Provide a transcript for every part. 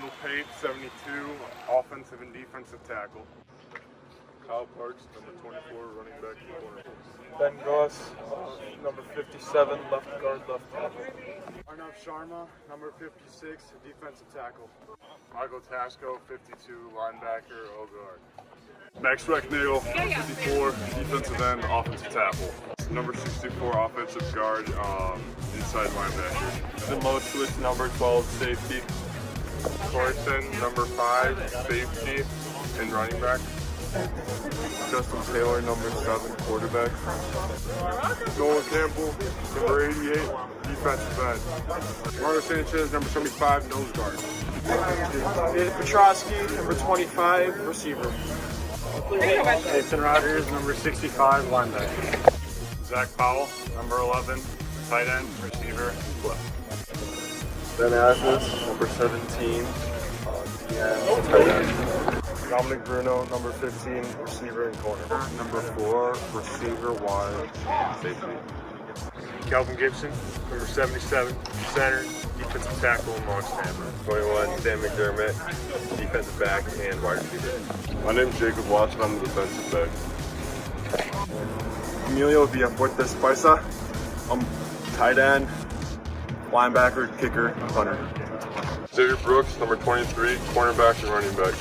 Michael Pate, 72, offensive and defensive tackle. Kyle Parks, number 24, running back in the corner. Ben Goss, number 57, left guard, left tackle. Arnav Sharma, number 56, defensive tackle. Michael Tasco, 52, linebacker, O guard. Max Recknagel, 54, defensive end, offensive tackle. Number 64, offensive guard, inside linebacker. The most switch, number 12, safety. Thorson, number 5, safety and running back. Justin Taylor, number 7, quarterback. Nolan Campbell, number 88, defensive end. Mario Sanchez, number 75, nose guard. David Petrosky, number 25, receiver. Jason Rogers, number 65, linebacker. Zach Powell, number 11, tight end, receiver, left. Ben Asmus, number 17, DN, tight end. Dominic Bruno, number 15, receiver and corner. Number 4, receiver, wide, safety. Calvin Gibson, number 77, center, defensive tackle, and long snapper. 21, Sam McDermott, defensive back and wide receiver. My name's Jacob Watson, I'm the defensive back. Emilio Villafuerte Paisa, I'm tight end, linebacker, kicker, punter. Xavier Brooks, number 23, cornerback and running back.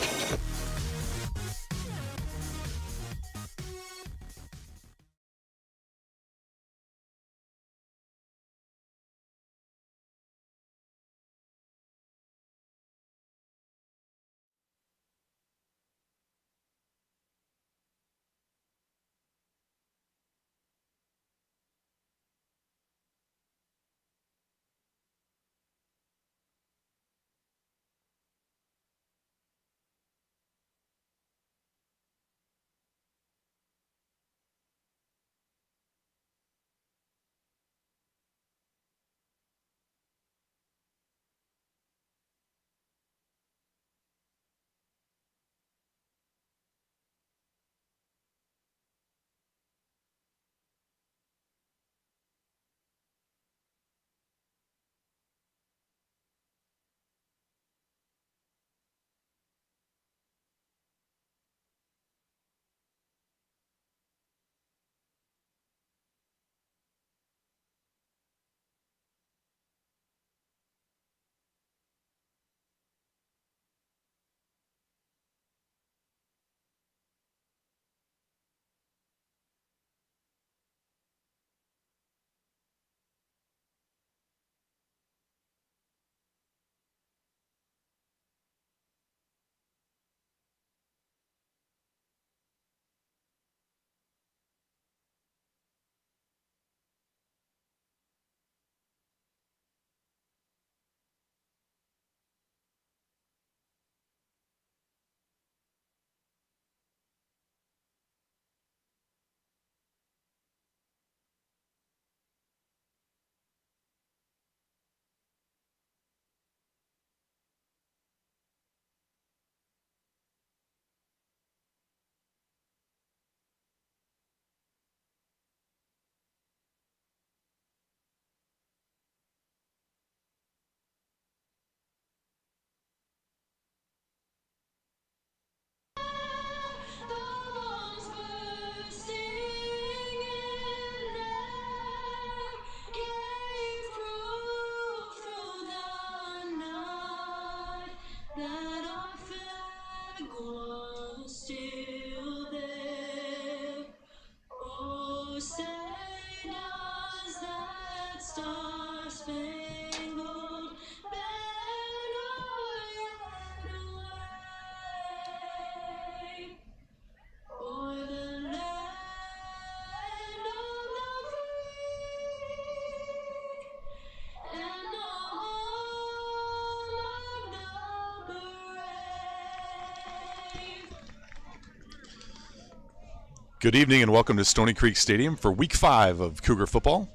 Good evening and welcome to Stoney Creek Stadium for Week 5 of Cougar football.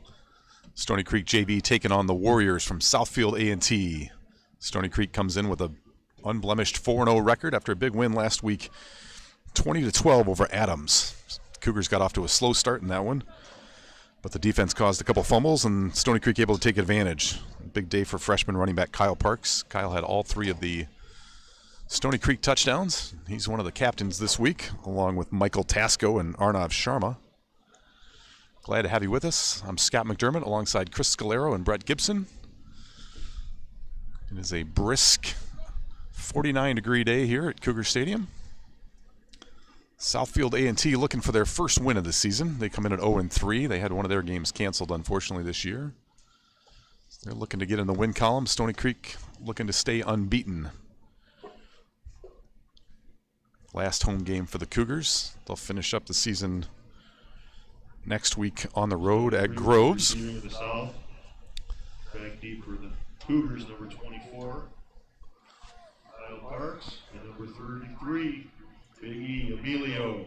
Stony Creek JV taking on the Warriors from Southfield A&T. Stony Creek comes in with an unblemished 4-0 record after a big win last week, 20-12 over Adams. Cougars got off to a slow start in that one, but the defense caused a couple fumbles and Stony Creek able to take advantage. Big day for freshman running back Kyle Parks. Kyle had all 3 of the Stony Creek touchdowns. He's one of the captains this week, along with Michael Tasco and Arnav Sharma. Glad to have you with us. I'm Scott McDermott alongside Chris Scalero and Brett Gibson. It is a brisk 49-degree day here at Cougar Stadium. Southfield A&T looking for their first win of the season. They come in at 0-3. They had one of their games canceled, unfortunately, this year. They're looking to get in the win column. Stony Creek looking to stay unbeaten. Last home game for the Cougars. They'll finish up the season next week on the road at Groves. The South. Back deep for the Cougars, number 24, Kyle Parks, and number 33, Big E Emilio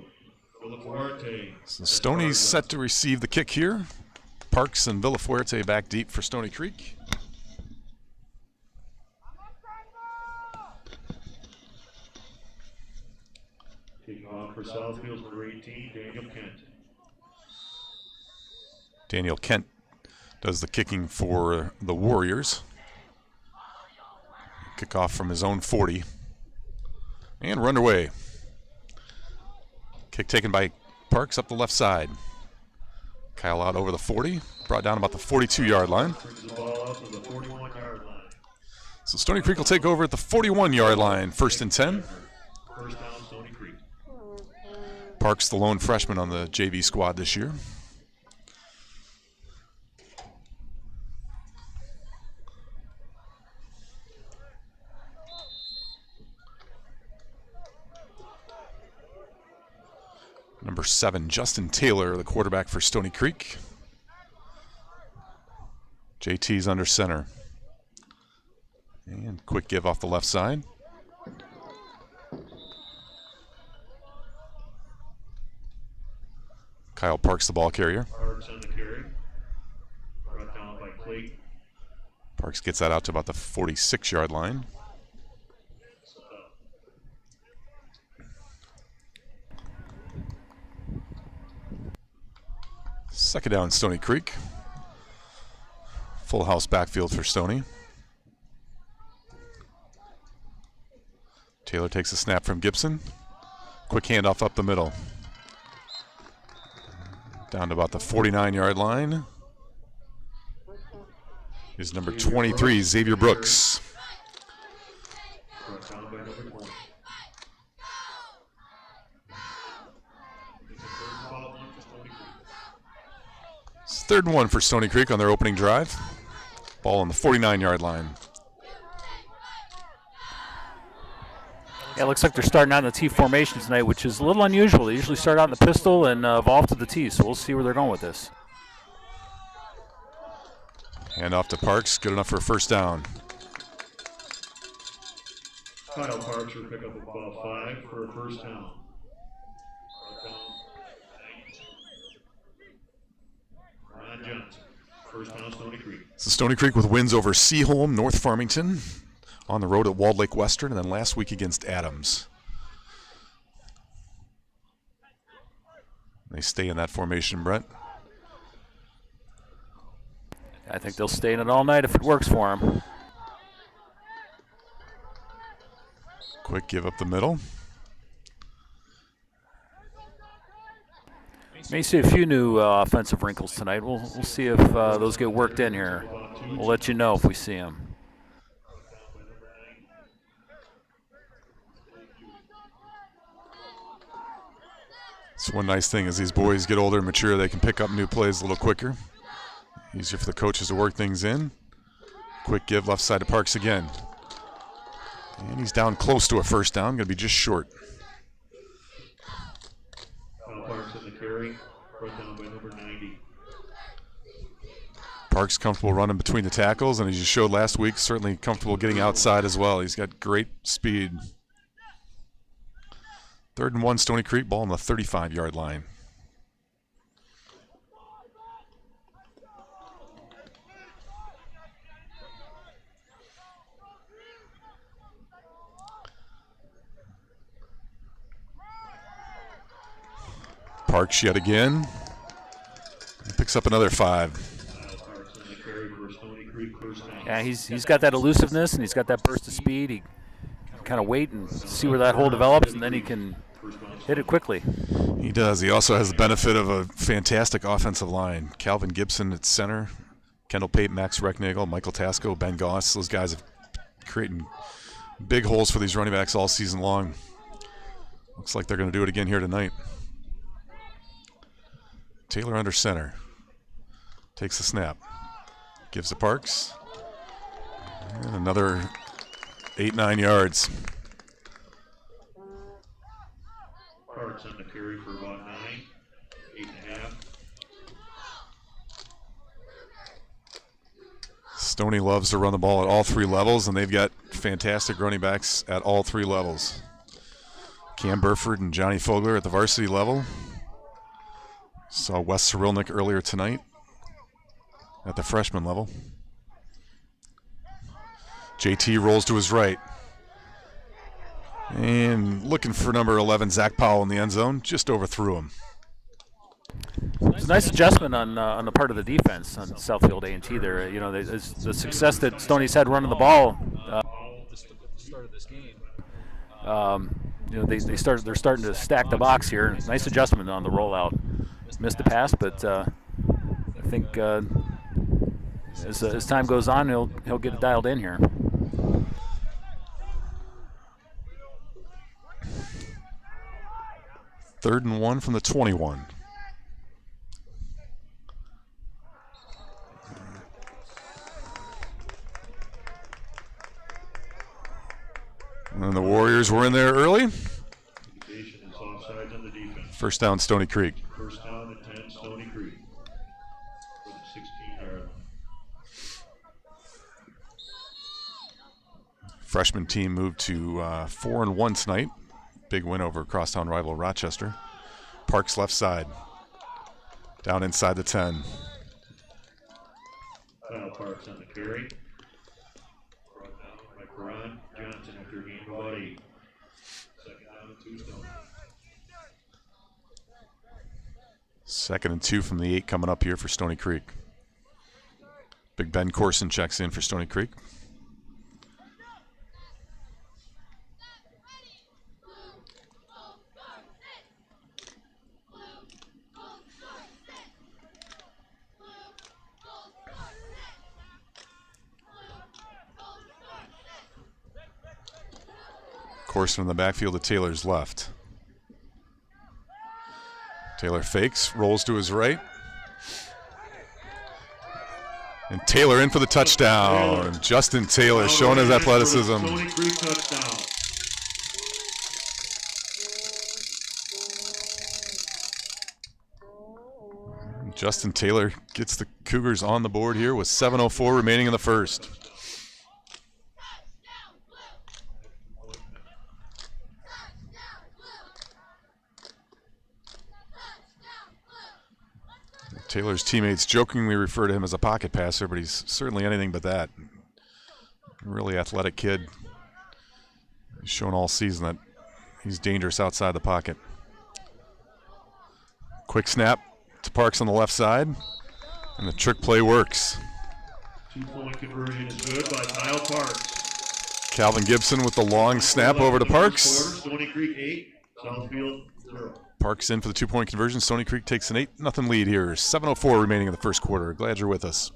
Villafuerte. So Stoney's set to receive the kick here. Parks and Villafuerte back deep for Stony Creek. Taking off for Southfield, number 18, Daniel Kent. Daniel Kent does the kicking for the Warriors. Kickoff from his own 40. And run away. Kick taken by Parks up the left side. Kyle out over the 40. Brought down about the 42-yard line. Brings the ball out to the 41-yard line. So Stony Creek will take over at the 41-yard line. 1st and 10. First down, Stony Creek. Parks, the lone freshman on the JV squad this year. Number 7, Justin Taylor, the quarterback for Stony Creek. JT's under center. And quick give off the left side. Kyle Parks, the ball carrier. Parks on the carry. Brought down by Clayton. Parks gets that out to about the 46-yard line. Second down, Stony Creek. Full house backfield for Stoney. Taylor takes a snap from Gibson. Quick handoff up the middle. Down to about the 49-yard line is number 23, Xavier Brooks. Brought down by number 20. It's a third and foul line for Stony Creek. It's 3rd and 1 for Stony Creek on their opening drive. Ball on the 49-yard line. Yeah, it looks like they're starting out in the T formation tonight, which is a little unusual. They usually start out in the pistol and evolve to the T, so we'll see where they're going with this. Hand off to Parks, good enough for a first down. Kyle Parks will pick up about 5 for a first down. Ron Johnson, first down, Stony Creek. So Stony Creek with wins over Seaholm, North Farmington, on the road at Walled Lake Western, and then last week against Adams. They stay in that formation, Brett. I think they'll stay in it all night if it works for them. Quick give up the middle. May see a few new offensive wrinkles tonight. We'll see if those get worked in here. We'll let you know if we see them. It's one nice thing as these boys get older and mature, they can pick up new plays a little quicker. Easier for the coaches to work things in. Quick give left side to Parks again. And he's down close to a first down, going to be just short. Kyle Parks on the carry, brought down by number 90. Parks comfortable running between the tackles, and as you showed last week, certainly comfortable getting outside as well. He's got great speed. 3rd and 1, Stony Creek, ball on the 35-yard line. Parks yet again. Picks up another 5. Yeah, he's got that elusiveness and he's got that burst of speed. He kind of wait and see where that hole develops, and then he can hit it quickly. He does. He also has the benefit of a fantastic offensive line. Calvin Gibson at center, Kendall Pate, Max Recknagel, Michael Tasco, Ben Goss. Those guys have created big holes for these running backs all season long. Looks like they're going to do it again here tonight. Taylor under center. Takes the snap. Gives to Parks. And another 8-9 yards. Parks on the carry for about 9, 8.5. Stoney loves to run the ball at all three levels, and they've got fantastic running backs at all three levels. Cam Burford and Johnny Fogler at the varsity level. Saw Wes Cyrilnik earlier tonight at the freshman level. JT rolls to his right. And looking for number 11, Zach Powell in the end zone. Just overthrew him. It's a nice adjustment on the part of the defense on Southfield A&T there. You know, the success that Stoney's had running the ball. Start of this game. You know, they're starting to stack the box here. Nice adjustment on the rollout. Missed the pass, but I think as time goes on, he'll get it dialed in here. Third and 1 from the 21. And the Warriors were in there early. First down, Stony Creek. First down and 10, Stony Creek. For the 16-yard line. Freshman team moved to 4-1 tonight. Big win over crosstown rival Rochester. Parks left side. Down inside the 10. Kyle Parks on the carry. Brought down by Karan Johnson after a gain of about 8. Second down and 2, Stony. Second and 2 from the 8 coming up here for Stony Creek. Big Ben Corson checks in for Stony Creek. Corson in the backfield to Taylor's left. Taylor fakes, rolls to his right. And Taylor in for the touchdown. Justin Taylor showing his athleticism. Stony Creek touchdown. Justin Taylor gets the Cougars on the board here with 7:04 remaining in the first. Taylor's teammates jokingly refer to him as a pocket passer, but he's certainly anything but that. Really athletic kid. He's shown all season that he's dangerous outside the pocket. Quick snap to Parks on the left side, and the trick play works. 2-point conversion is good by Kyle Parks. Calvin Gibson with the long snap over to Parks. Stony Creek 8, Southfield 0. Parks in for the 2-point conversion. Stony Creek takes an 8-0 lead here. 7:04 remaining in the first quarter. Glad you're with us.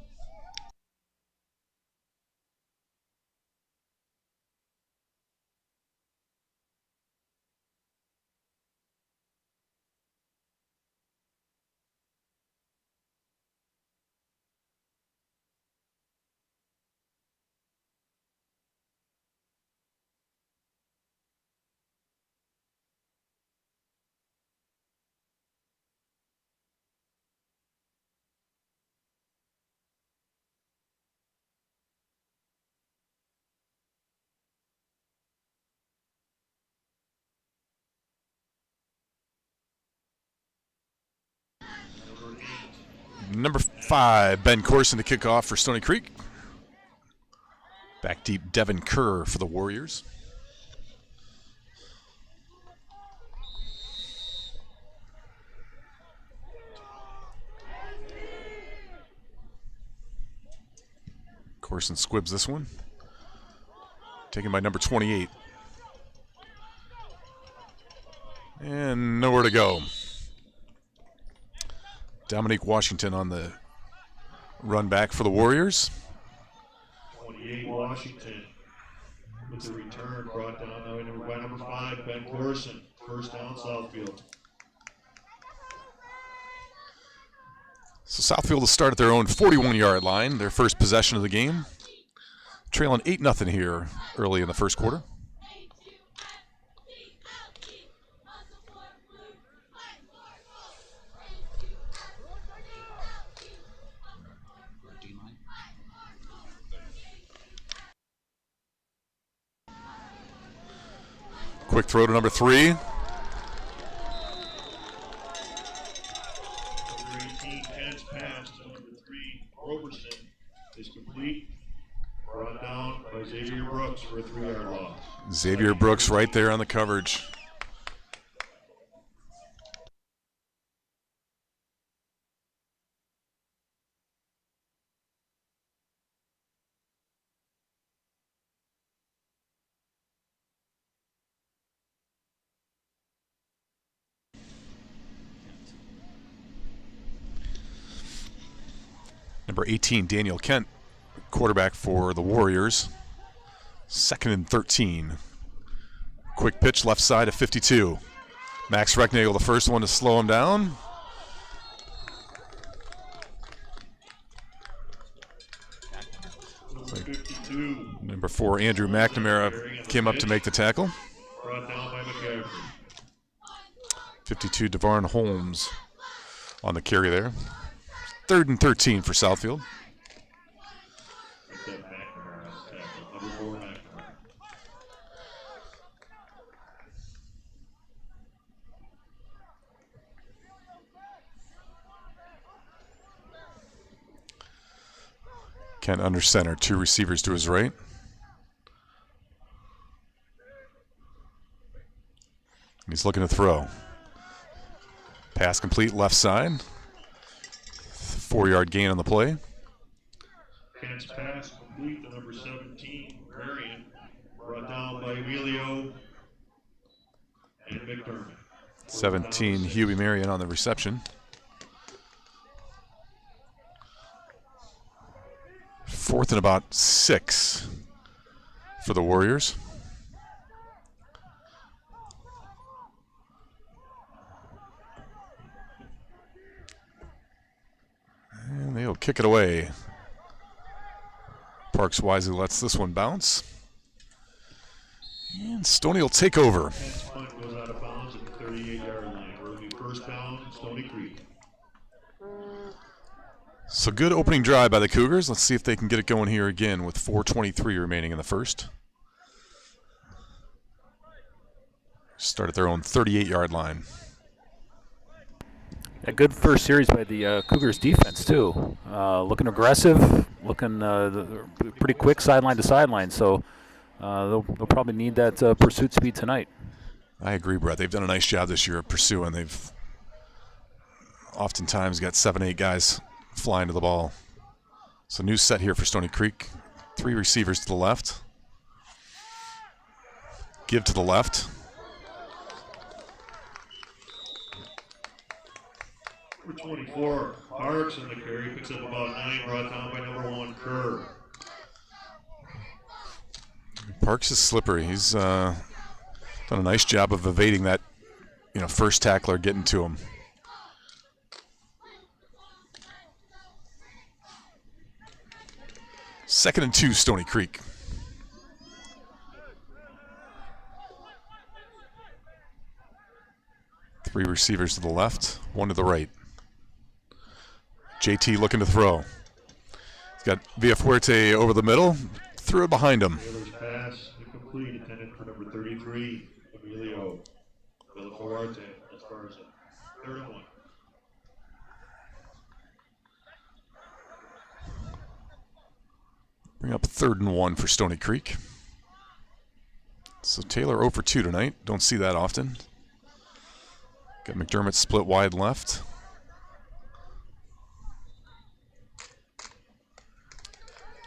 Number 5, Ben Corson to kick off for Stony Creek. Back deep, Devin Kerr for the Warriors. Corson squibs this one. Taken by number 28, And nowhere to go. Dominique Washington on the run back for the Warriors. 28 Washington with the return brought down by number 5, Ben Corson. First down, Southfield. So Southfield will start at their own 41-yard line, their first possession of the game. Trailing 8-0 here early in the first quarter. Quick throw to number 3. Number 18, Kent's pass to number 3, Roberson, is complete. Brought down by Xavier Brooks for a 3-yard loss. Xavier Brooks right there on the coverage. Number 18, Daniel Kent, quarterback for the Warriors. 2nd and 13. Quick pitch left side of 52. Max Recknagel, the first one to slow him down. Number 52. Number 4, Andrew McNamara came up to make the tackle. Brought down by McCaffrey. 52, DeVarn Holmes on the carry there. 3rd and 13 for Southfield. Except McNamara on the tackle. Number 4, McNamara. Kent under center, 2 receivers to his right. He's looking to throw. Pass complete left side. 4-yard gain on the play. Kent's pass complete to number 17, Marion. Brought down by Emilio and McDermott. 17, Huey Marion on the reception. 4th and about 6 for the Warriors. And they'll kick it away. Parks wisely lets this one bounce. And Stoney will take over. Kent's punt goes out of bounds at the 38-yard line. We're going to be first down, Stoney Creek. So good opening drive by the Cougars. Let's see if they can get it going here again with 4:23 remaining in the first. Start at their own 38-yard line. A good first series by the Cougars defense too. Looking aggressive, looking pretty quick sideline to sideline. So they'll probably need that pursuit speed tonight. I agree, Brett. They've done a nice job this year of pursuing. They've oftentimes got 7, 8 guys flying to the ball. So new set here for Stoney Creek. 3 receivers to the left. Give to the left. Number 24, Parks in the carry, picks up about 9, brought down by number 1, Kerr. Parks is slippery. He's done a nice job of evading that, first tackler getting to him. Second and 2, Stoney Creek. Three receivers to the left, 1 to the right. JT looking to throw. He's got Villafuerte over the middle, threw it behind him. Taylor's pass incomplete, intended for number 33, Emilio Villafuerte, as far as a 3rd and 1. Bring up 3rd and 1 for Stoney Creek. So Taylor 0 for 2 tonight. Don't see that often. Got McDermott split wide left.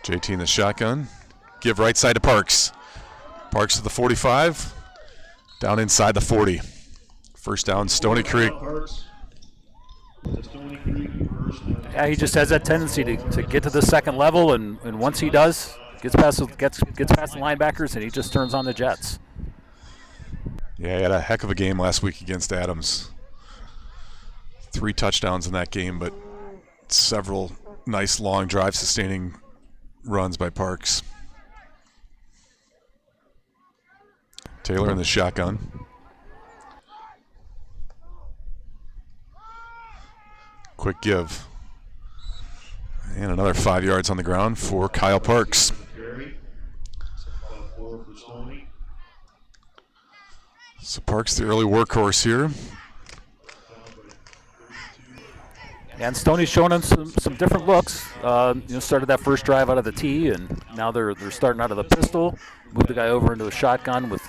JT in the shotgun. Give right side to Parks. Parks to the 45. Down inside the 40. First down, Stoney Creek. Yeah, he just has that tendency to get to the second level, and once he does, gets past the linebackers, and he just turns on the jets. Yeah, he had a heck of a game last week against Adams. 3 touchdowns in that game, but several nice long drive sustaining runs by Parks. Taylor in the shotgun. Quick give. And another 5 yards on the ground for Kyle Parks. So Parks, the early workhorse here. And Stoney's showing him some different looks. Started that first drive out of the tee, and now they're starting out of the pistol. Moved the guy over into a shotgun with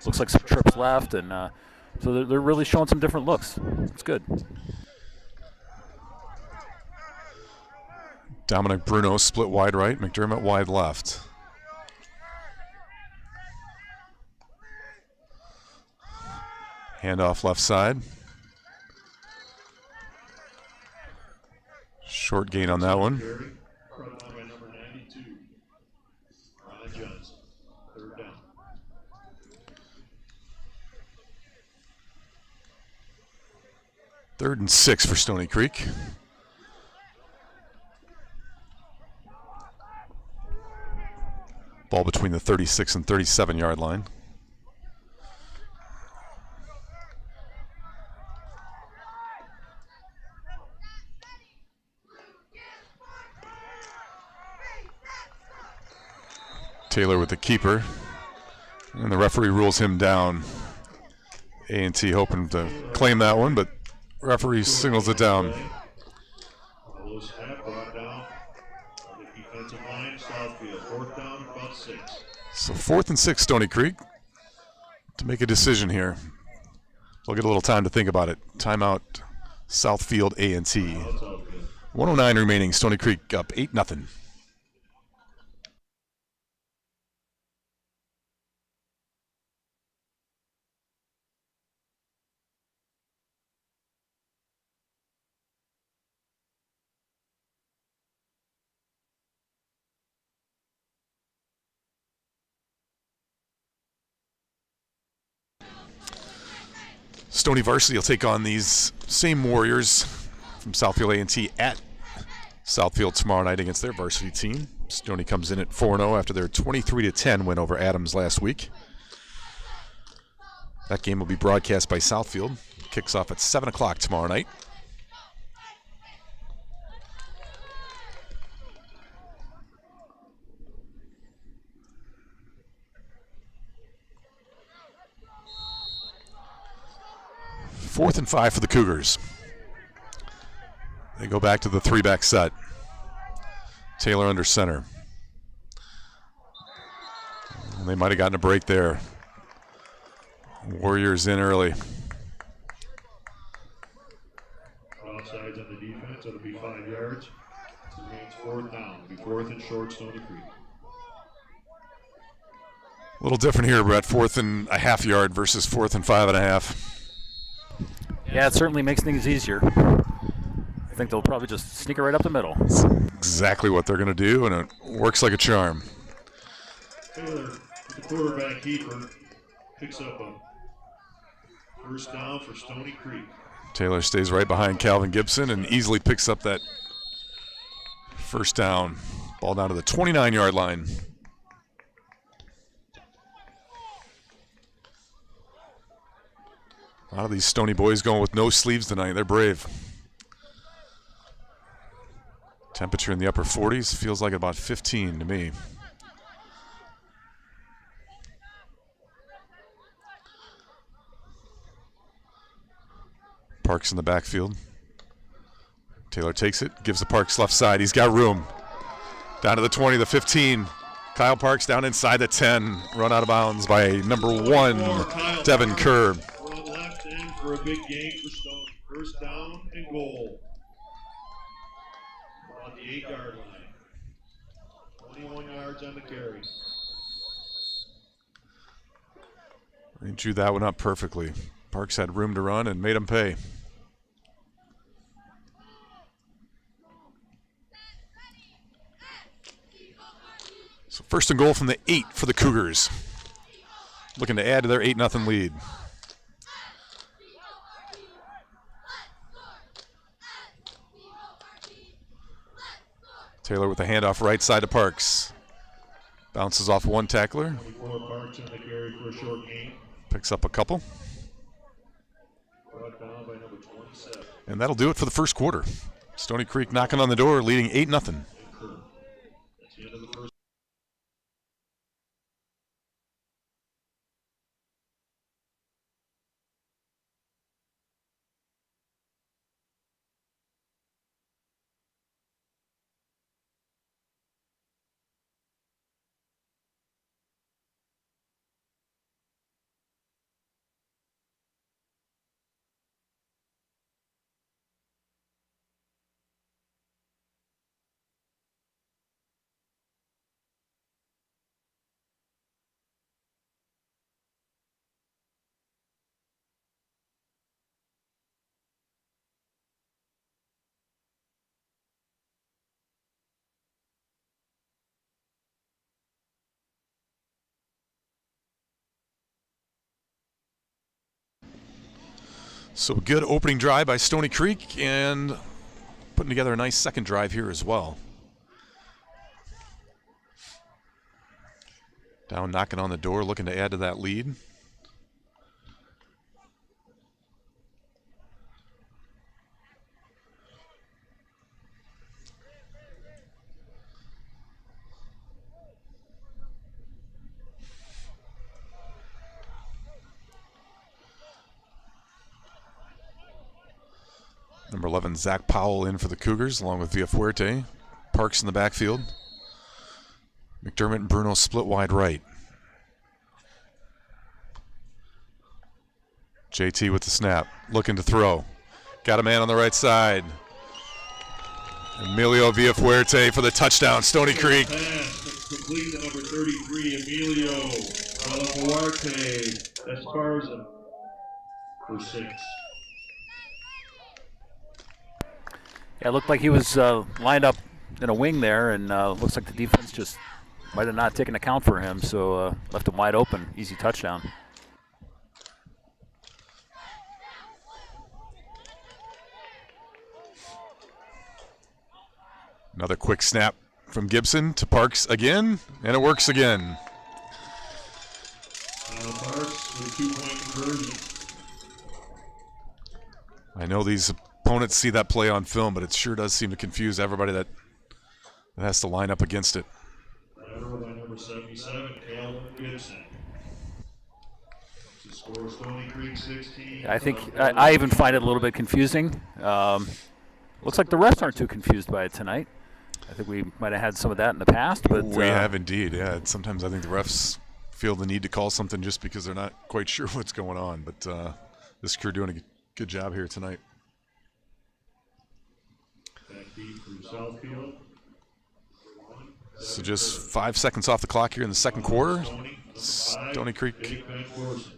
looks like some trips left, and so they're really showing some different looks. It's good. Dominic Bruno split wide right, McDermott wide left. Handoff left side. Short gain on that one. Third and 6 for Stoney Creek. Ball between the 36 and 37 yard line. Taylor with the keeper, and the referee rules him down. A&T hoping to claim that one, but referee signals it down. So 4th and 6, Stoney Creek, to make a decision here. They'll get a little time to think about it. Timeout, Southfield A&T. 1:09 remaining, Stoney Creek up 8-0. Stoney Varsity will take on these same Warriors from Southfield A&T at Southfield tomorrow night against their varsity team. Stoney comes in at 4-0 after their 23-10 win over Adams last week. That game will be broadcast by Southfield. Kicks off at 7 o'clock tomorrow night. Fourth and 5 for the Cougars. They go back to the 3-back set. Taylor under center. And they might have gotten a break there. Warriors in early. Offsides on the defense, that'll be 5 yards. Remains 4th down. It'll be 4th and short, Stoney Creek. A little different here, Brett. 4th and a half yard versus 4th and 5.5. Yeah, it certainly makes things easier. I think they'll probably just sneak it right up the middle. That's exactly what they're going to do, and it works like a charm. Taylor, the quarterback keeper, picks up a first down for Stoney Creek. Taylor stays right behind Calvin Gibson and easily picks up that first down. Ball down to the 29-yard line. A lot of these Stoney boys going with no sleeves tonight. They're brave. Temperature in the upper 40s. Feels like about 15 to me. Parks in the backfield. Taylor takes it, gives the Parks left side. He's got room. Down to the 20, the 15. Kyle Parks down inside the 10. Run out of bounds by number 1, Devin Kerr. For a big game for Stoney. First down and goal. On the 8-yard line. 21 yards on the carry. They drew that one up perfectly. Parks had room to run and made them pay. So first and goal from the 8 for the Cougars. Looking to add to their 8-0 lead. Taylor with the handoff right side to Parks. Bounces off one tackler. Parks in the carry for a short gain. Picks up a couple. Brought down by number 27. And that'll do it for the first quarter. Stoney Creek knocking on the door, leading 8-0. That's the end of the first. So good opening drive by Stoney Creek and putting together a nice second drive here as well. Down knocking on the door, looking to add to that lead. Number 11, Zach Powell in for the Cougars, along with Villafuerte. Parks in the backfield. McDermott and Bruno split wide right. JT with the snap, looking to throw. Got a man on the right side. Emilio Villafuerte for the touchdown, Stoney Creek. Pass complete to number 33, Emilio Villafuerte Esparza for 6. Yeah, it looked like he was lined up in a wing there, and looks like the defense just might have not taken account for him, so left him wide open. Easy touchdown. Another quick snap from Gibson to Parks again, and it works again. Parks with 2-point conversion. I know these opponents see that play on film, but it sure does seem to confuse everybody that has to line up against it. Lateral by number 77, Calvin Gibson. To score Stoney Creek 16. I think I even find it a little bit confusing. Looks like the refs aren't too confused by it tonight. I think we might have had some of that in the past, but we have indeed. Yeah, sometimes I think the refs feel the need to call something just because they're not quite sure what's going on. But this crew doing a good job here tonight. Back deep from Southfield. So just 5 seconds off the clock here in the second quarter. Stoney Creek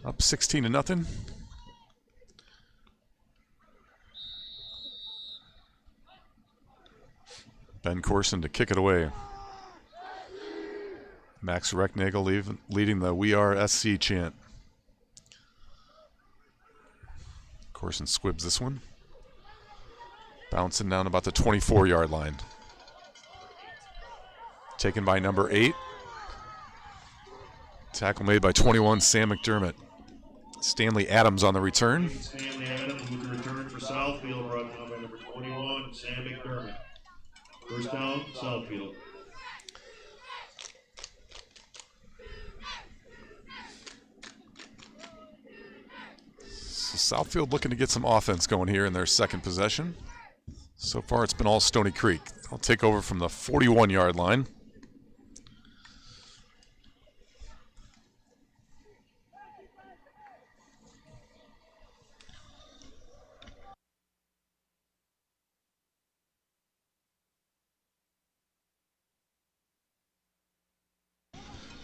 up 16-0. Ben Corson to kick it away. Max Recknagel leading the "We Are SC" chant. Corson squibs this one. Bouncing down about the 24-yard line. Taken by number 8. Tackle made by 21, Sam McDermott. Stanley Adams on the return. Stanley Adams with the return for Southfield, brought down by number 21, Sam McDermott. First down, Southfield. So Southfield looking to get some offense going here in their second possession. So far it's been all Stoney Creek. I'll take over from the 41-yard line.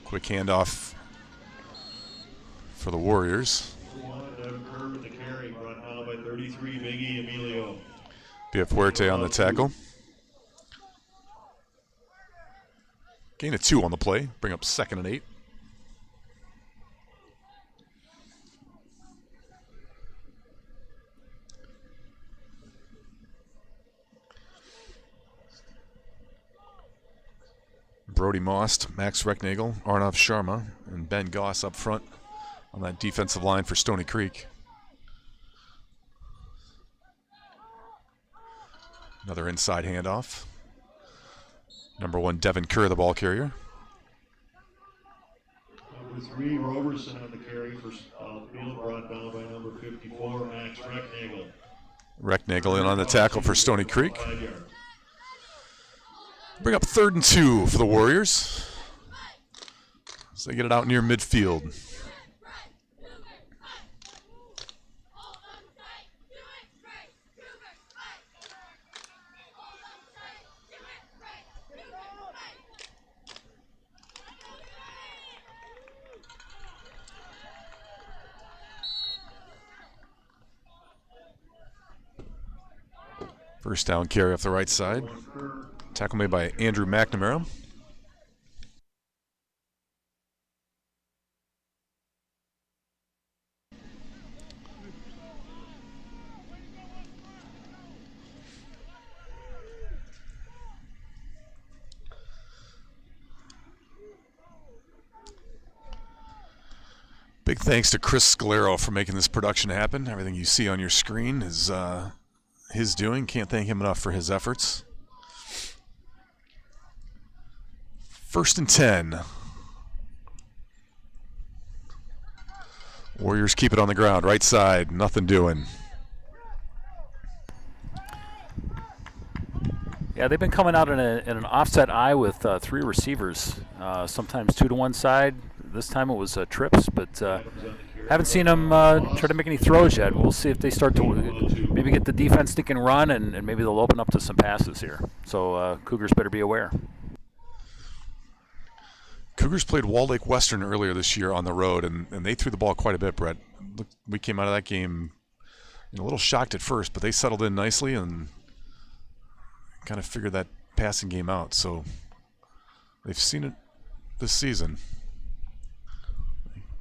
Quick handoff for the Warriors. Curve in the 33, Biggie Emilio. Fuerte on the tackle. Gain of 2 on the play. Bring up 2nd and 8. Brody Most, Max Recknagel, Arnav Sharma, and Ben Goss up front on that defensive line for Stoney Creek. Another inside handoff. Number 1, Devin Kerr, the ball carrier. Number 3, Roberson on the carry for Southfield, brought down by number 54, Max Recknagel. Recknagel in on the tackle for Stoney Creek. 5 yards. Bring up 3rd and 2 for the Warriors. So they get it out near midfield. First down carry off the right side. Tackle made by Andrew McNamara. Big thanks to Chris Scalero for making this production happen. Everything you see on your screen is his doing. Can't thank him enough for his efforts. 1st and 10. Warriors keep it on the ground, right side, nothing doing. Yeah, they've been coming out in an offset eye with 3 receivers, sometimes 2 to one side. This time it was trips, but haven't seen them try to make any throws yet. We'll see if they start to maybe get the defense thinking run, and maybe they'll open up to some passes here. So Cougars better be aware. Cougars played Wall Lake Western earlier this year on the road, and they threw the ball quite a bit, Brett. We came out of that game a little shocked at first, but they settled in nicely and kind of figured that passing game out. So they've seen it this season.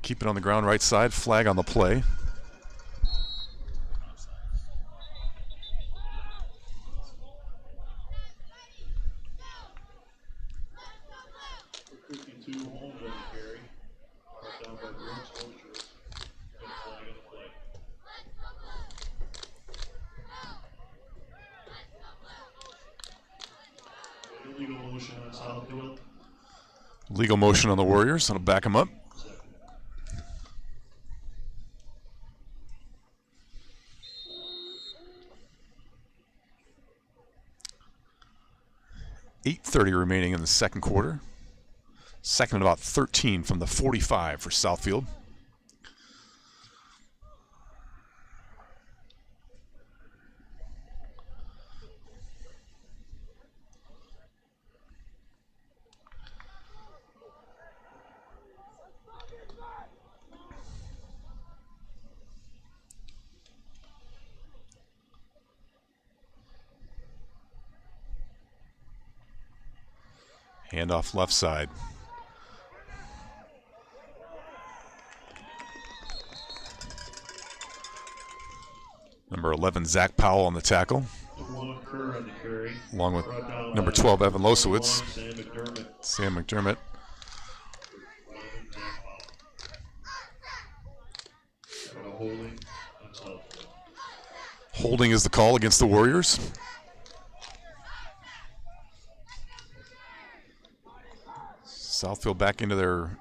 Keep it on the ground, right side, flag on the play. Legal motion on the Warriors. That'll back them up. .8:30 remaining in the second quarter. Second and about 13 from the 45 for Southfield. Handoff left side. Number 11, Zach Powell on the tackle. Along with number 12, Evan Losowitz. Sam McDermott. Holding is the call against the Warriors. Southfield back into their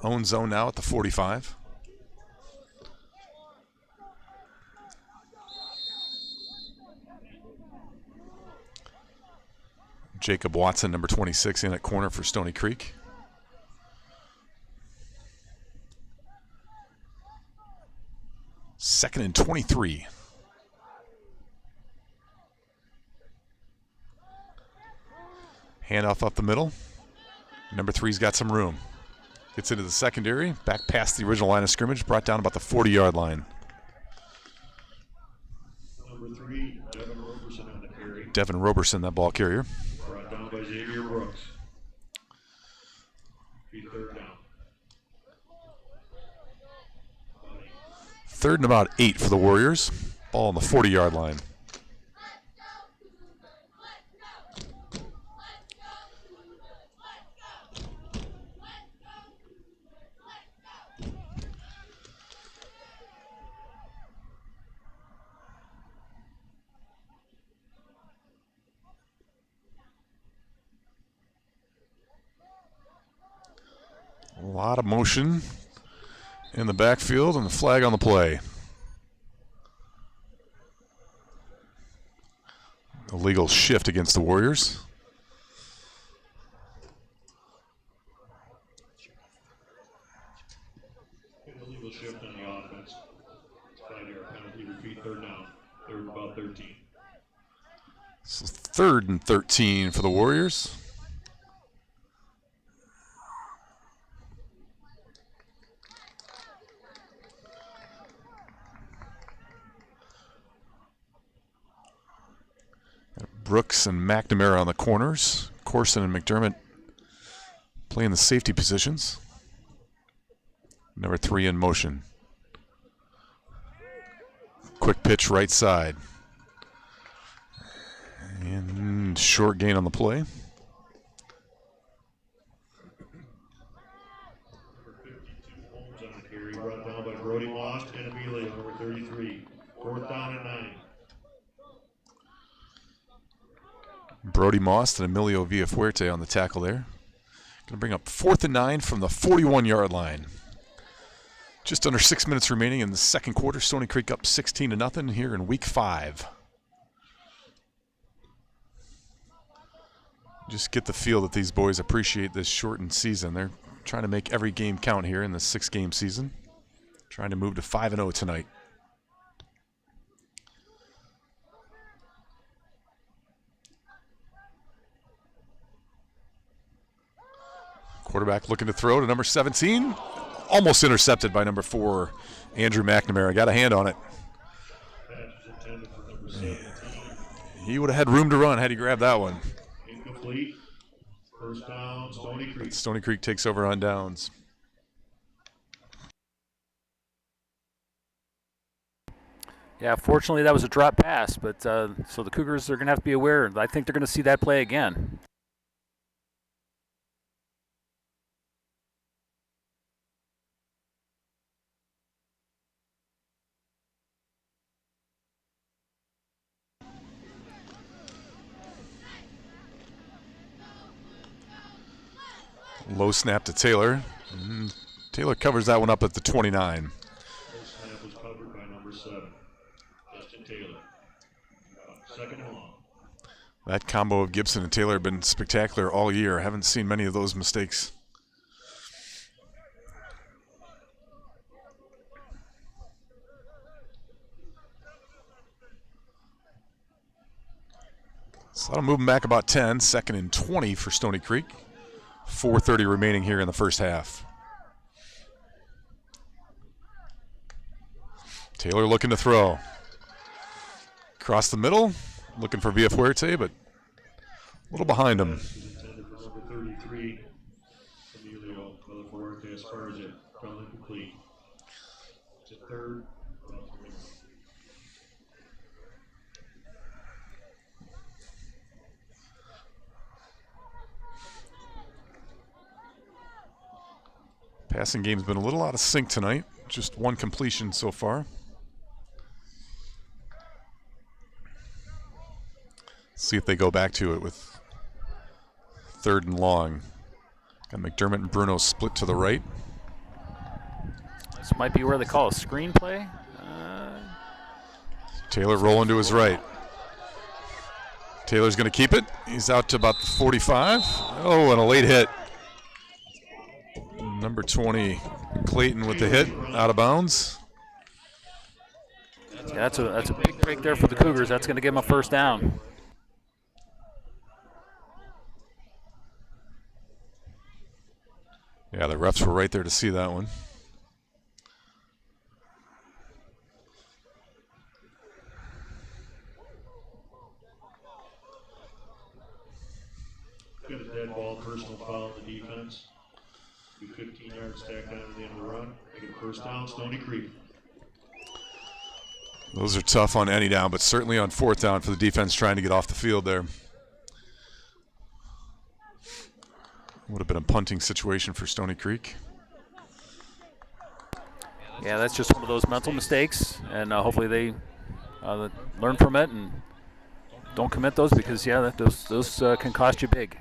own zone now at the 45. Jacob Watson, number 26, in at corner for Stoney Creek. Second and 23. Handoff up the middle. Number 3's got some room. Gets into the secondary, back past the original line of scrimmage, brought down about the 40-yard line. Devin Roberson, that ball carrier. Brought down by Xavier Brooks. Be third down. 3rd and about 8 for the Warriors. Ball on the 40-yard line. A lot of motion in the backfield and the flag on the play. Illegal shift against the Warriors. Illegal shift on the offense. 5-yard penalty. Repeat, third down. Third and about 13. So 3rd and 13 for the Warriors. Brooks and McNamara on the corners. Corson and McDermott playing the safety positions. Number 3 in motion. Quick pitch right side. And short gain on the play. Number 52, Holmes on the carry. Brought down by Brody Moss and Emilio, number 33. 4th down and 9. Brody Moss and Emilio Villafuerte on the tackle there. Going to bring up 4th and 9 from the 41-yard line. Just under 6 minutes remaining in the second quarter. Stony Creek up 16-0 here in week 5. Just get the feel that these boys appreciate this shortened season. They're trying to make every game count here in the 6-game season. Trying to move to 5-0 tonight. Quarterback looking to throw to number 17. Almost intercepted by number 4, Andrew McNamara. Got a hand on it. He would have had room to run had he grabbed that one. Incomplete. First down, Stony Creek. Stony Creek takes over on downs. Yeah, fortunately that was a drop pass, but so the Cougars are going to have to be aware. I think they're going to see that play again. Low snap to Taylor. Taylor covers that one up at the 29. First snap was covered by number 7, Justin Taylor. Second and long. That combo of Gibson and Taylor have been spectacular all year. Haven't seen many of those mistakes. So that'll move them back about 10. 2nd and 20 for Stony Creek. 4:30 remaining here in the first half. Taylor looking to throw. Across the middle, looking for Villafuerte, but a little behind him. Intended for number 33, Emilio Villafuerte, as far as it fell incomplete. It's a third. Passing game's been a little out of sync tonight. Just one completion so far. See if they go back to it with 3rd and long. Got McDermott and Bruno split to the right. This might be where they call a screenplay. Taylor rolling to his right. Taylor's going to keep it. He's out to about the 45. Oh, and a late hit. Number 20, Clayton with the hit, out of bounds. Yeah, that's a big break there for the Cougars. That's going to give them a first down. Yeah, the refs were right there to see that one. Got a dead ball, personal foul in the defense. Do 15 yards stacked on at the end of the run. Make it first down, Stoney Creek. Those are tough on any down, but certainly on fourth down for the defense trying to get off the field there. Would have been a punting situation for Stoney Creek. Yeah, that's just one of those mental mistakes, and hopefully they learn from it and don't commit those, because those can cost you big.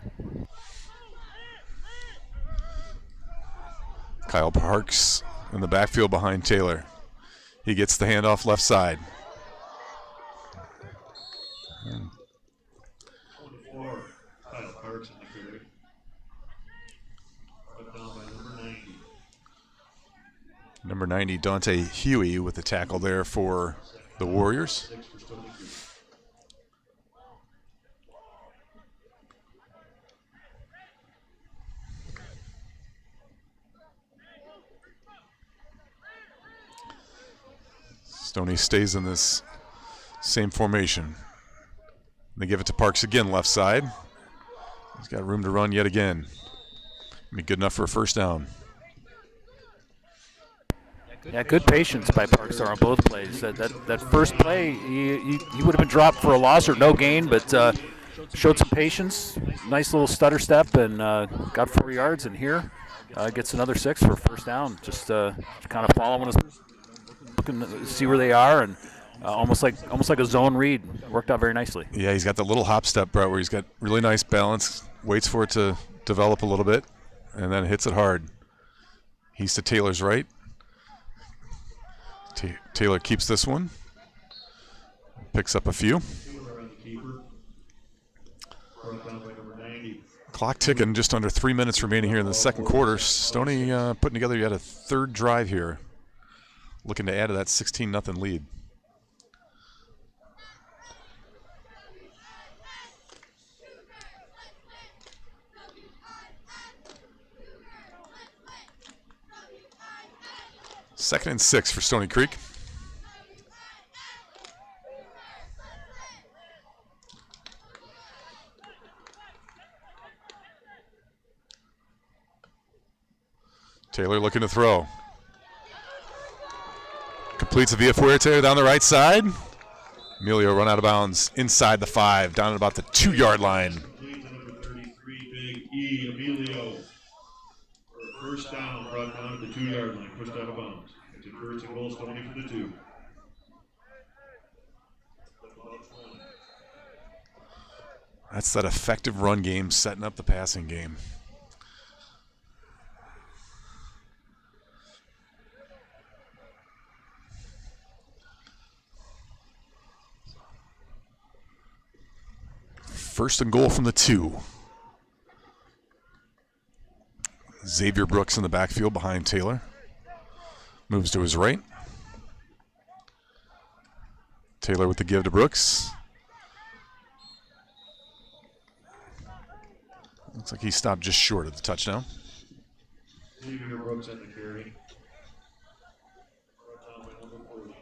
Kyle Parks in the backfield behind Taylor. He gets the handoff left side. 24, Kyle Parks in the carry. Put down by number 90. Number 90, Dante Huey, with the tackle there for the Warriors. 6 for Stoney Creek. Stoney stays in this same formation. They give it to Parks again, left side. He's got room to run yet again. Be good enough for a first down. Yeah, good patience by Parks there on both plays. That first play, he would have been dropped for a loss or no gain, but showed some patience. Nice little stutter step, and got 4 yards. And here gets another 6 for first down. Just kind of following us, looking to see where they are, and almost like a zone read. Worked out very nicely. Yeah, he's got the little hop step, Brett, where he's got really nice balance, waits for it to develop a little bit, and then hits it hard. He's to Taylor's right. Taylor keeps this one. Picks up a few. Taylor on the keeper. Brought down by number 90. Clock ticking, just under 3 minutes remaining here in the second quarter. Stoney putting together yet a third drive here, looking to add to that 16-0 lead. Second and 6 for Stoney Creek. Taylor looking to throw. Completes a Via Fuerte down the right side. Emilio run out of bounds inside the 5, down at about the 2-yard line. Complete to number 33, Big E, Emilio. For a first down, brought down at the 2-yard line, pushed out of bounds. It's a first and goal, Stoney for the 2. That's that effective run game setting up the passing game. First and goal from the 2. Xavier Brooks in the backfield behind Taylor. Moves to his right. Taylor with the give to Brooks. Looks like he stopped just short of the touchdown. Xavier Brooks on the carry. Brought down by number 40.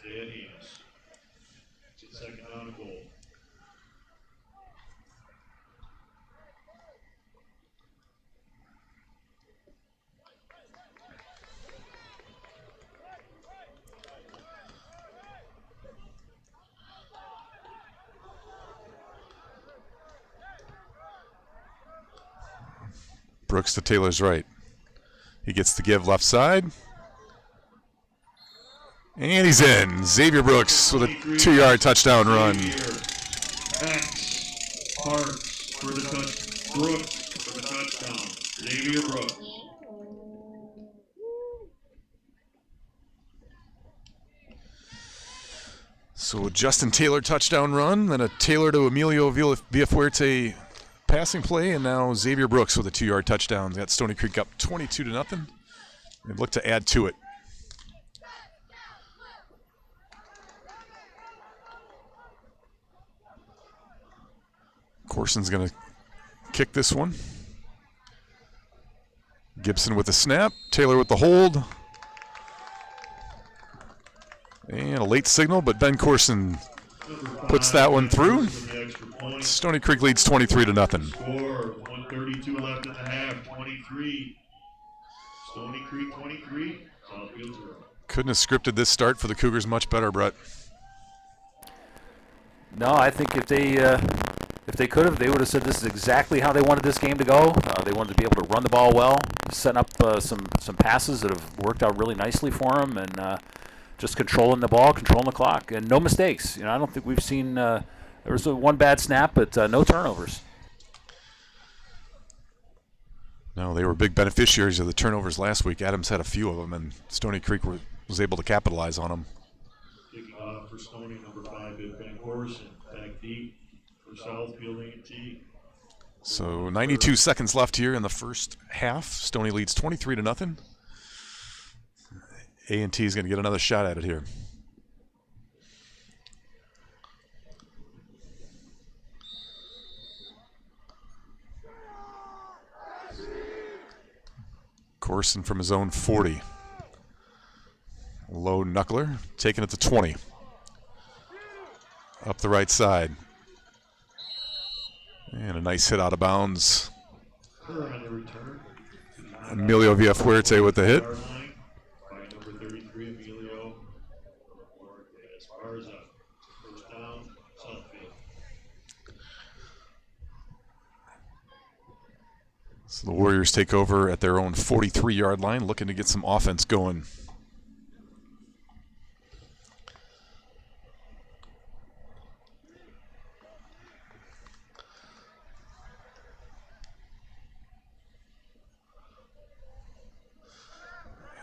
Isaiah Enos. It's a second down and goal. Brooks to Taylor's right. He gets the give left side. And he's in. Xavier Brooks with a 2-yard touchdown run. X Parks for the touch. Brooks for the touchdown. Xavier Brooks. So a Justin Taylor touchdown run, then a Taylor to Emilio Villafuerte passing play, and now Xavier Brooks with a 2-yard touchdown. Got Stoney Creek up 22-0. They look to add to it. Corson's going to kick this one. Gibson with the snap. Taylor with the hold. And a late signal, but Ben Corson puts that one through. extra point. Stony Creek leads 23-0. Score, 1:32 left in the half, 23. Stony Creek 23, Southfield 0. Couldn't have scripted this start for the Cougars much better, Brett. No, I think if they could have, they would have said this is exactly how they wanted this game to go. They wanted to be able to run the ball well, setting up some passes that have worked out really nicely for them, and just controlling the ball, controlling the clock, and no mistakes. You know, I don't think we've seen there was one bad snap, but no turnovers. No, they were big beneficiaries of the turnovers last week. Adams had a few of them, and Stony Creek was able to capitalize on them. Kicking off for Stoney, number 5, Van Horsen, back deep for Southfield A&T. So 92 seconds left here in the first half. Stony leads 23-0. A&T is going to get another shot at it here. Corson from his own 40. Low knuckler, taking it to 20. Up the right side. And a nice hit out of bounds. Emilio Villafuerte with the hit. Number 33, Emilio. As far as first down, Southfield. So the Warriors take over at their own 43-yard line, looking to get some offense going.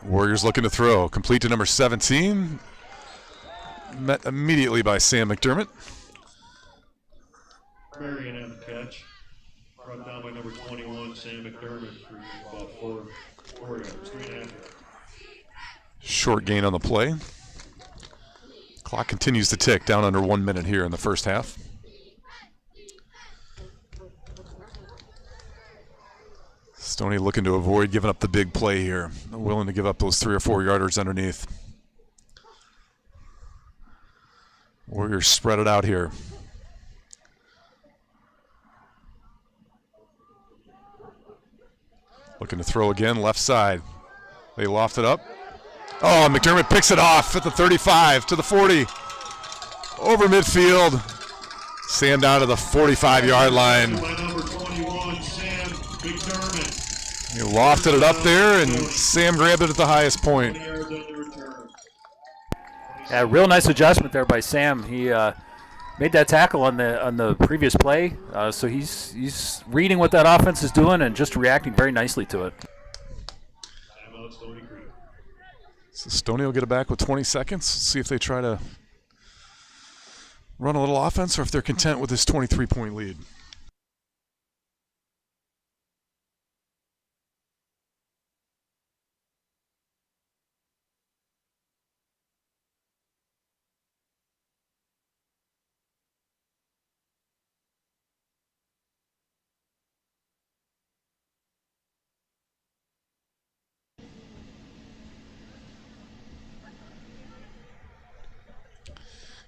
Warriors looking to throw. Complete to number 17. Met immediately by Sam McDermott. Marion on the catch. Brought down by number 21, Sam McDermott, for about 4 yards, 3.5. Short gain on the play. Clock continues to tick, down under 1 minute here in the first half. Stoney looking to avoid giving up the big play here. Willing to give up those 3 or 4 yarders underneath. Warriors spread it out here. Looking to throw again, left side. They loft it up. Oh, McDermott picks it off at the 35 to the 40. Over midfield. Sam down to the 45-yard line. By number 21, Sam McDermott. He lofted it up there, and Sam grabbed it at the highest point. 20 yards on the return. Yeah, real nice adjustment there by Sam. He made that tackle on the previous play, so he's reading what that offense is doing and just reacting very nicely to it. Timeout, Stony Creek. So Stoney will get it back with 20 seconds. See if they try to run a little offense or if they're content with this 23-point lead.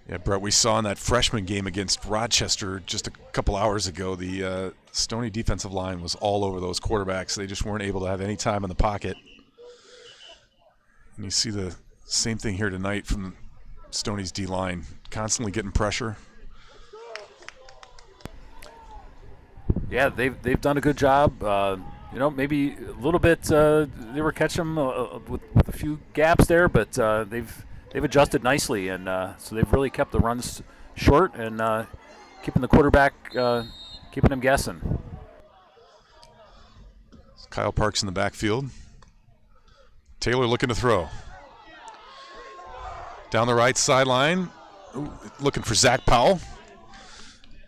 Yeah, Brett, we saw in that freshman game against Rochester just a couple hours ago, the Stoney defensive line was all over those quarterbacks. They just weren't able to have any time in the pocket. And you see the same thing here tonight from Stoney's D-line, constantly getting pressure. Yeah, they've done a good job. You know, maybe a little bit they were catching them with a few gaps there, but they've adjusted nicely, and so they've really kept the runs short and keeping the quarterback, keeping him guessing. Kyle Parks in the backfield. Taylor looking to throw. Down the right sideline, looking for Zach Powell.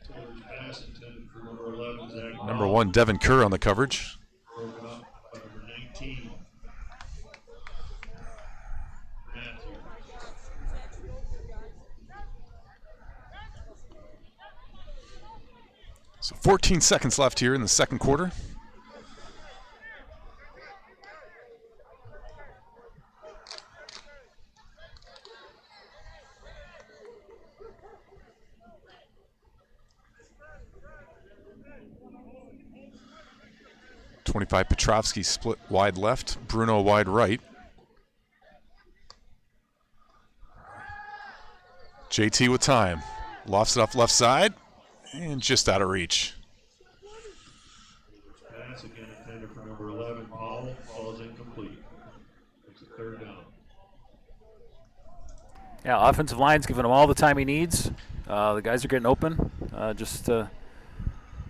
Pass intended for number 11, Zach. Number 1, Devin Kerr on the coverage. Broken up by number 19. Matthew. So 14 seconds left here in the second quarter. 25, Petrovsky split wide left, Bruno wide right. JT with time. Lofts it off left side, and just out of reach. Pass again intended for number 11, Powell, falls incomplete. It's a third down. Yeah, offensive line's giving him all the time he needs. The guys are getting open.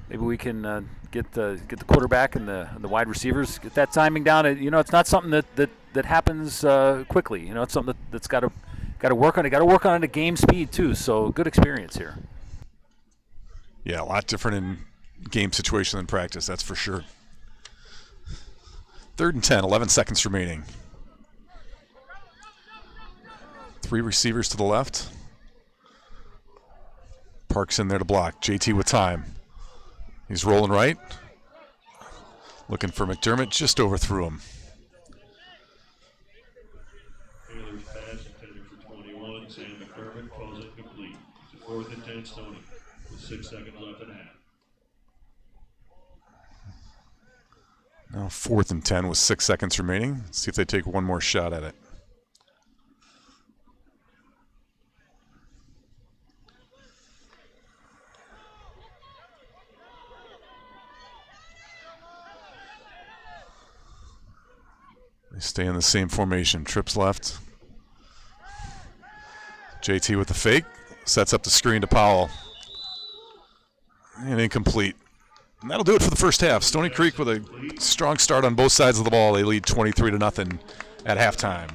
Maybe we can get the quarterback and the wide receivers, get that timing down. It's not something that happens quickly. It's something that's got to work on. Got to work on it at game speed too. So good experience here. Yeah, a lot different in game situation than practice, that's for sure. 3rd and 10, 11 seconds remaining. 3 receivers to the left. Parks in there to block. JT with time. He's rolling right. Looking for McDermott, just overthrew him. Taylor's pass intended for 21, Sam McDermott, falls incomplete. It's a 4th and 10 Stoney with 6 seconds left in half. Now 4th and 10 with 6 seconds remaining. Let's see if they take one more shot at it. They stay in the same formation. Trips left. JT with the fake. Sets up the screen to Powell. And incomplete. And that'll do it for the first half. Stoney Creek with a strong start on both sides of the ball. They lead 23-0 at halftime.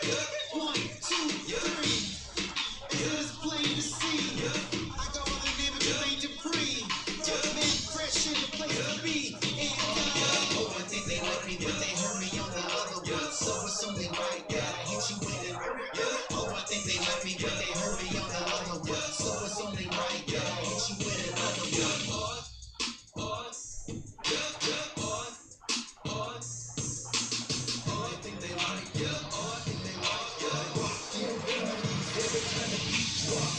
1, 2, 3. It is plain to see. I go by the name of Jermaine Dupree. Man, fresh in the place to be. And oh, I think they like me, but they heard me on the other one. So it's only right that I hit you with it. Oh, I think they like me, but they heard me on the other one. So it's only right that I hit you with another one. Oh, I think they like it. Oh, I think they like it. Every time the beat drop.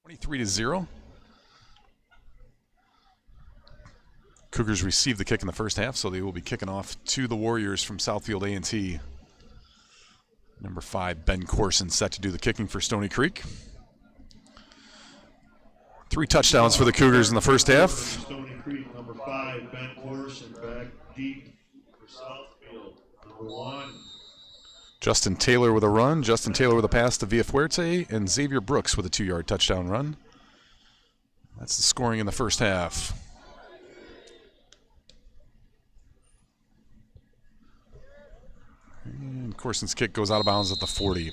23-0. Cougars received the kick in the first half, so they will be kicking off to the Warriors from Southfield A&T. Number 5, Ben Corson, set to do the kicking for Stoney Creek. 3 touchdowns for the Cougars in the first half. Stoney Creek, number 5, Ben Corson, back deep for Southfield. Number 1. Justin Taylor with a run, Justin Taylor with a pass to Villafuerte, and Xavier Brooks with a 2-yard touchdown run. That's the scoring in the first half. And Corson's kick goes out of bounds at the 40.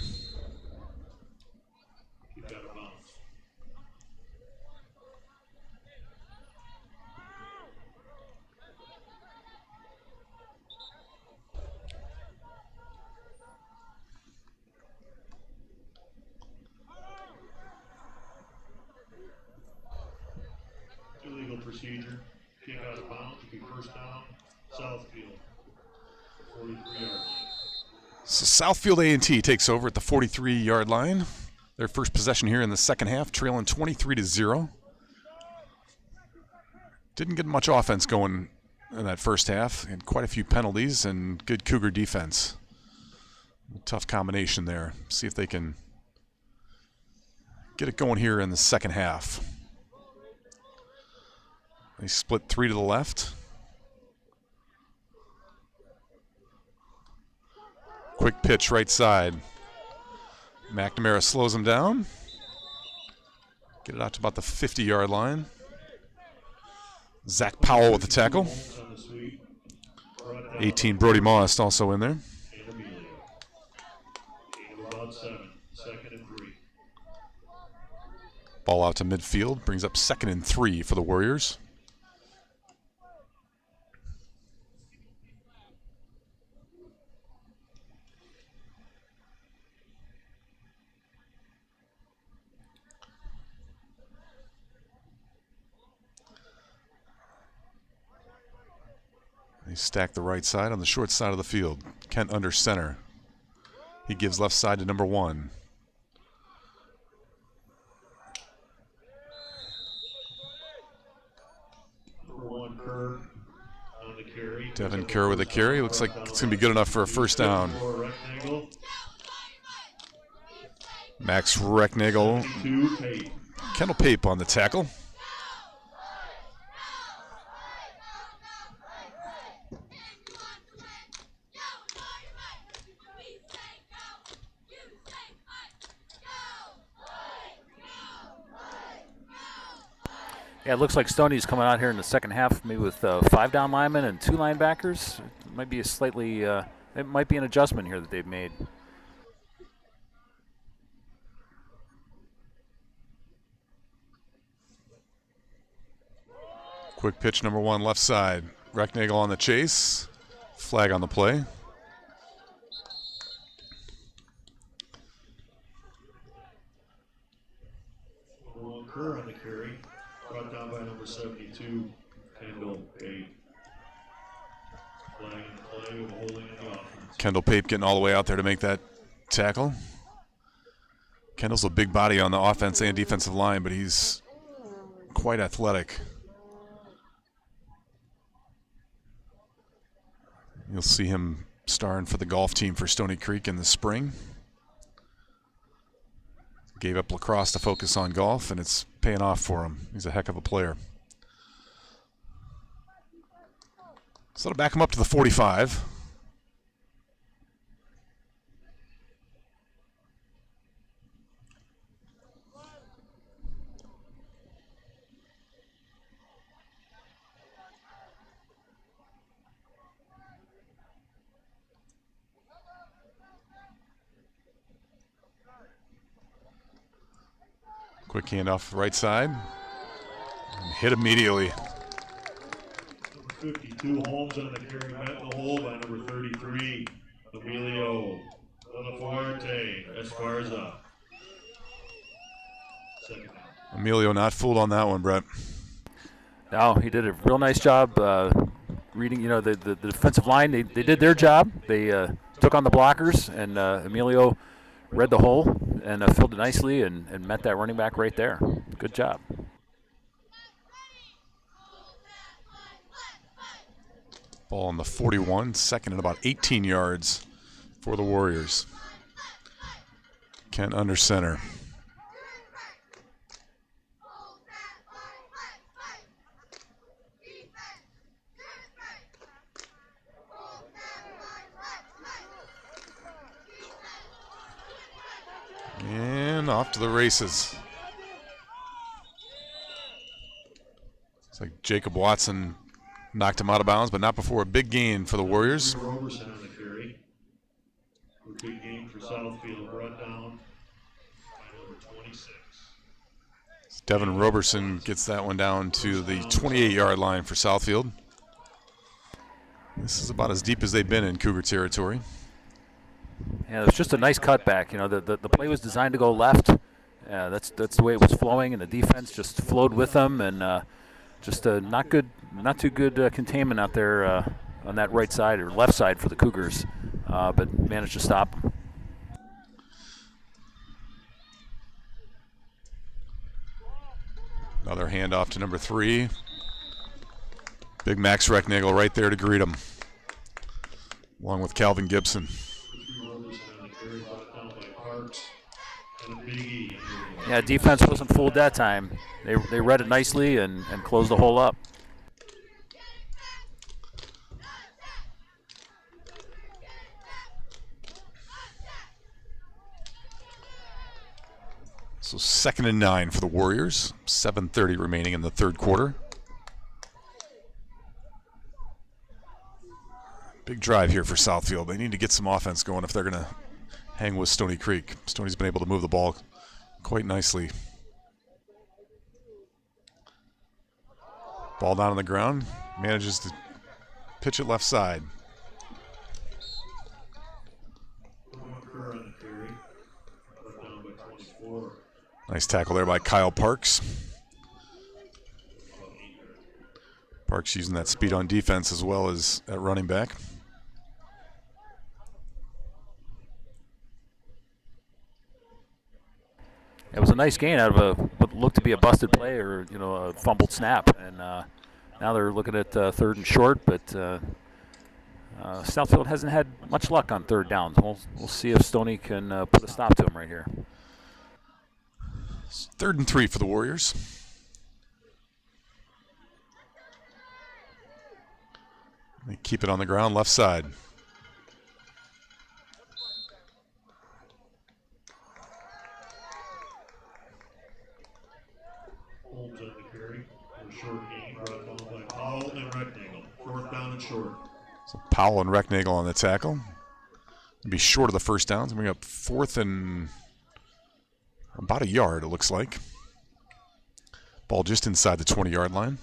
Illegal procedure. Kick out of bounds. It'll be first down. Southfield. 43-yard line. So Southfield A&T takes over at the 43-yard line. Their first possession here in the second half, trailing 23-0. Didn't get much offense going in that first half. Had quite a few penalties and good Cougar defense. A tough combination there. See if they can get it going here in the second half. They split 3 to the left. Quick pitch right side. McNamara slows him down. Get it out to about the 50-yard line. Zach Powell with the tackle. 18, Brody Moss also in there. Ball out to midfield. Brings up 2nd and 3 for the Warriors. They stack the right side on the short side of the field. Kent under center. He gives left side to number 1. Number 1, Kerr on the carry. Devin Kerr with a carry. Looks like it's going to be good enough for a first down. Max Recknagel. Kendall Pape on the tackle. Yeah, it looks like Stoney's coming out here in the second half, maybe with 5 down linemen and 2 linebackers. It might be a slightly, it might be an adjustment here that they've made. Quick pitch, number 1, left side. Recknagel on the chase. Flag on the play. Kerr on the carry. Brought down by number 72, Kendall Pape. Flag in the play with holding in the offense. Kendall Pape getting all the way out there to make that tackle. Kendall's a big body on the offense and defensive line, but he's quite athletic. You'll see him starring for the golf team for Stoney Creek in the spring. Gave up lacrosse to focus on golf, and it's paying off for him. He's a heck of a player. So that'll back him up to the 45. Quick handoff right side. And hit immediately. Number 52, Holmes on the carry, met the hole by number 33, Emilio Villafuerte Esparza. Second down. Emilio not fooled on that one, Brett. No, he did a real nice job reading, you know, the defensive line. They did their job. They took on the blockers, and Emilio read the hole and filled it nicely and met that running back right there. Good job. Ball on the 41, second and about 18 yards for the Warriors. Kent under center. And off to the races. It's like Jacob Watson knocked him out of bounds, but not before a big gain for the Warriors. Roberson on the carry. A big gain for Southfield, brought down by number 26. Devin Roberson gets that one down to the 28-yard line for Southfield. This is about as deep as they've been in Cougar territory. Yeah, it was just a nice cutback. You know, the play was designed to go left. That's the way it was flowing, and the defense just flowed with them, and just not too good containment out there on that right side or left side for the Cougars, but managed to stop them. Another handoff to number 3. Big Max Recknagel right there to greet him, along with Calvin Gibson. Yeah, defense wasn't fooled that time. They read it nicely and closed the hole up. So 2nd and 9 for the Warriors. 7:30 remaining in the third quarter. Big drive here for Southfield. They need to get some offense going if they're going to hang with Stoney Creek. Stoney's been able to move the ball quite nicely. Ball down on the ground. Manages to pitch it left side. Nice tackle there by Kyle Parks. Parks using that speed on defense as well as at running back. It was a nice gain out of what looked to be a busted play or a fumbled snap, and now they're looking at 3rd and short. But Southfield hasn't had much luck on 3rd downs. We'll see if Stoney can put a stop to him right here. 3rd and 3 for the Warriors. They keep it on the ground, left side. Holmes on the carry. A short gain brought down by Powell and Recknagel. 4th down and short. So Powell and Recknagel on the tackle. Be short of the first downs. Bring up 4th and about a yard, it looks like. Ball just inside the 20-yard line.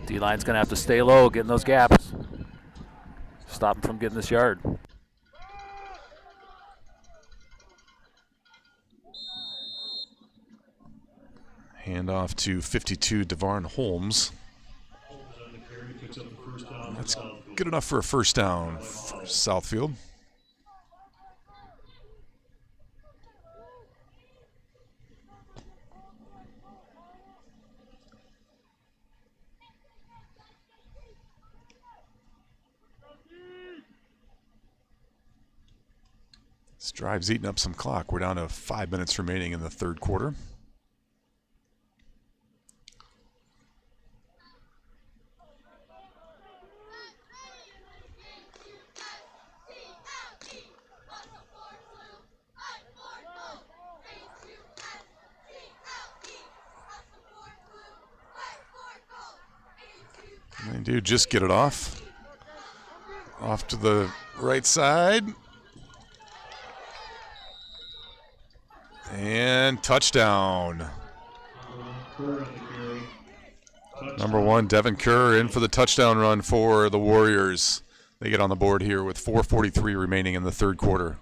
D-line's going to have to stay low, getting those gaps. Stop him from getting this yard. Handoff to 52, DeVarn Holmes. That's good enough for a first down for Southfield. This drive's eating up some clock. We're down to 5 minutes remaining in the third quarter. They do just get it off. Off to the right side. And touchdown. Number 1, Devin Kerr in for the touchdown run for the Warriors. They get on the board here with 4:43 remaining in the third quarter.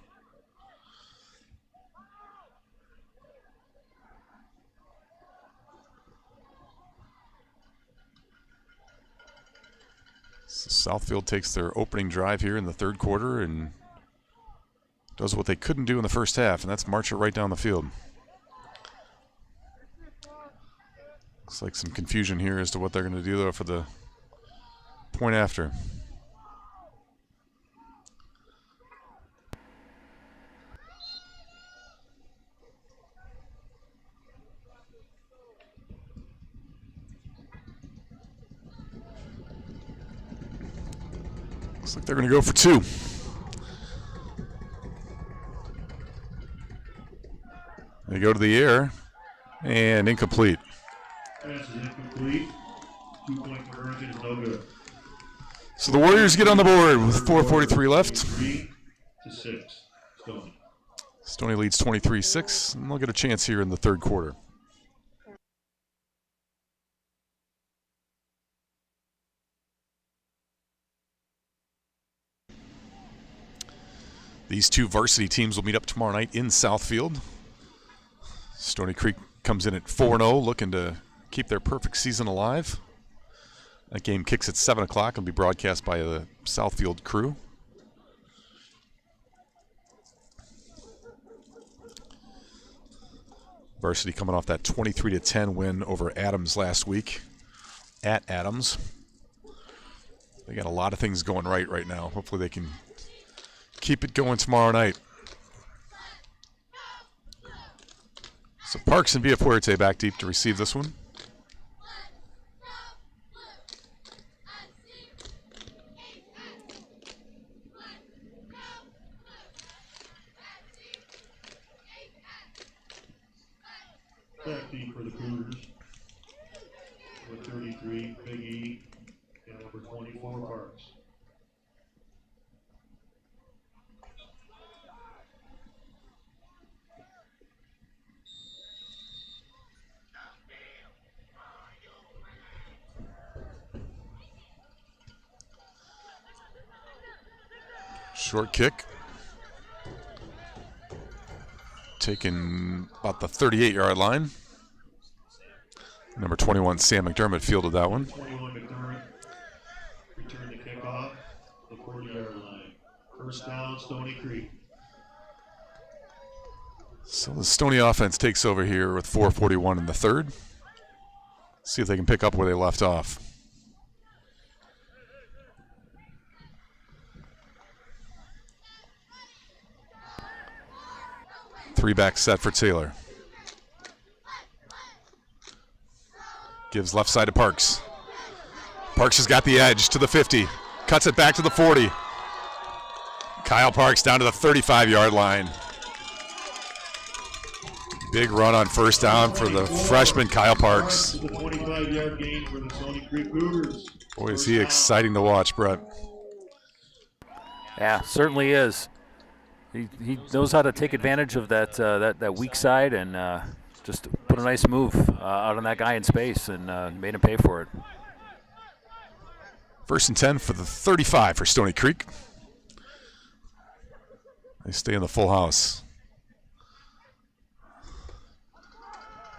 So Southfield takes their opening drive here in the third quarter and does what they couldn't do in the first half, and that's march it right down the field. Looks like some confusion here as to what they're going to do, though, for the point after. Looks like they're going to go for two. They go to the air, and incomplete. Pass is incomplete. 2-point conversion is no good. So the Warriors get on the board with 4:43 left. 3-6, Stoney. Stoney leads 23-6, and they'll get a chance here in the third quarter. These two varsity teams will meet up tomorrow night in Southfield. Stoney Creek comes in at 4-0, looking to keep their perfect season alive. That game kicks at 7 o'clock and will be broadcast by the Southfield crew. Varsity coming off that 23-10 win over Adams last week at Adams. They got a lot of things going right now. Hopefully they can keep it going tomorrow night. So Parks and Villapuerte back deep to receive this one. Back deep for the Cougars. With 33, Big E, and number 24, Parks. Short kick. Taken about the 38-yard line. Number 21, Sam McDermott, fielded that one. 21 McDermott returned the kickoff, the 40-yard line. First down, Stoney Creek. So the Stoney offense takes over here with 4:41 in the third. See if they can pick up where they left off. Three-back set for Taylor. Gives left side to Parks. Parks has got the edge to the 50. Cuts it back to the 40. Kyle Parks down to the 35-yard line. Big run on first down for the freshman Kyle Parks. The 25-yard gain for the Stoney Creek Cougars. Boy, is he exciting to watch, Brett. Yeah, certainly is. He knows how to take advantage of that weak side and just put a nice move out on that guy in space and made him pay for it. 1st and 10 for the 35 for Stoney Creek. They stay in the full house.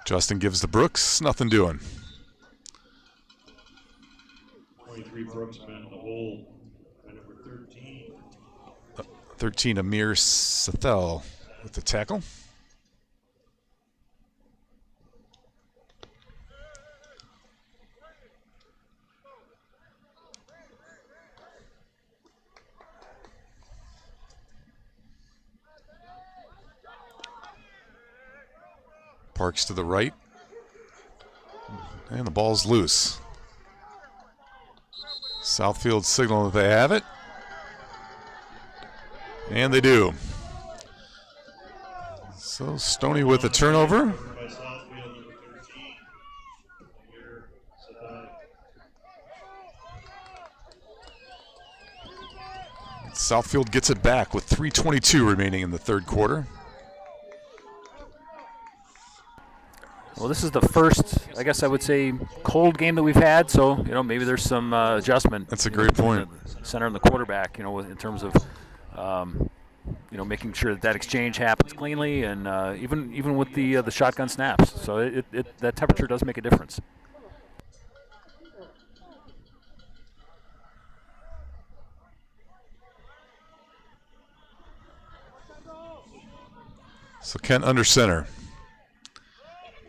Justin gives to Brooks, nothing doing. 23 Brooks man in the hole. And number 13. 13 Amir Sathel with the tackle. Parks to the right. And the ball's loose. Southfield signal that they have it. And they do. So Stoney with a turnover. By Southfield, number 13. Here, Southfield gets it back with 3:22 remaining in the third quarter. Well, this is the first, I guess I would say, cold game that we've had. So maybe there's some adjustment. That's a great point. The center and the quarterback, in terms of making sure that exchange happens cleanly, and even with the shotgun snaps. So that temperature does make a difference. So Kent under center.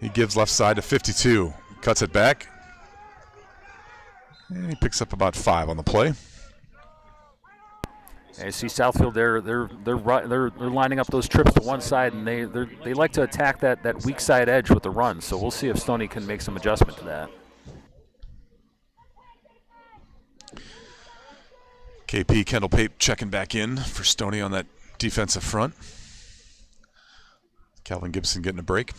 He gives left side to 52. Cuts it back. And he picks up about 5 on the play. I see Southfield. They're lining up those trips to one side, and they like to attack that weak side edge with the run. So we'll see if Stoney can make some adjustment to that. KP Kendall Pape checking back in for Stoney on that defensive front. Calvin Gibson getting a break.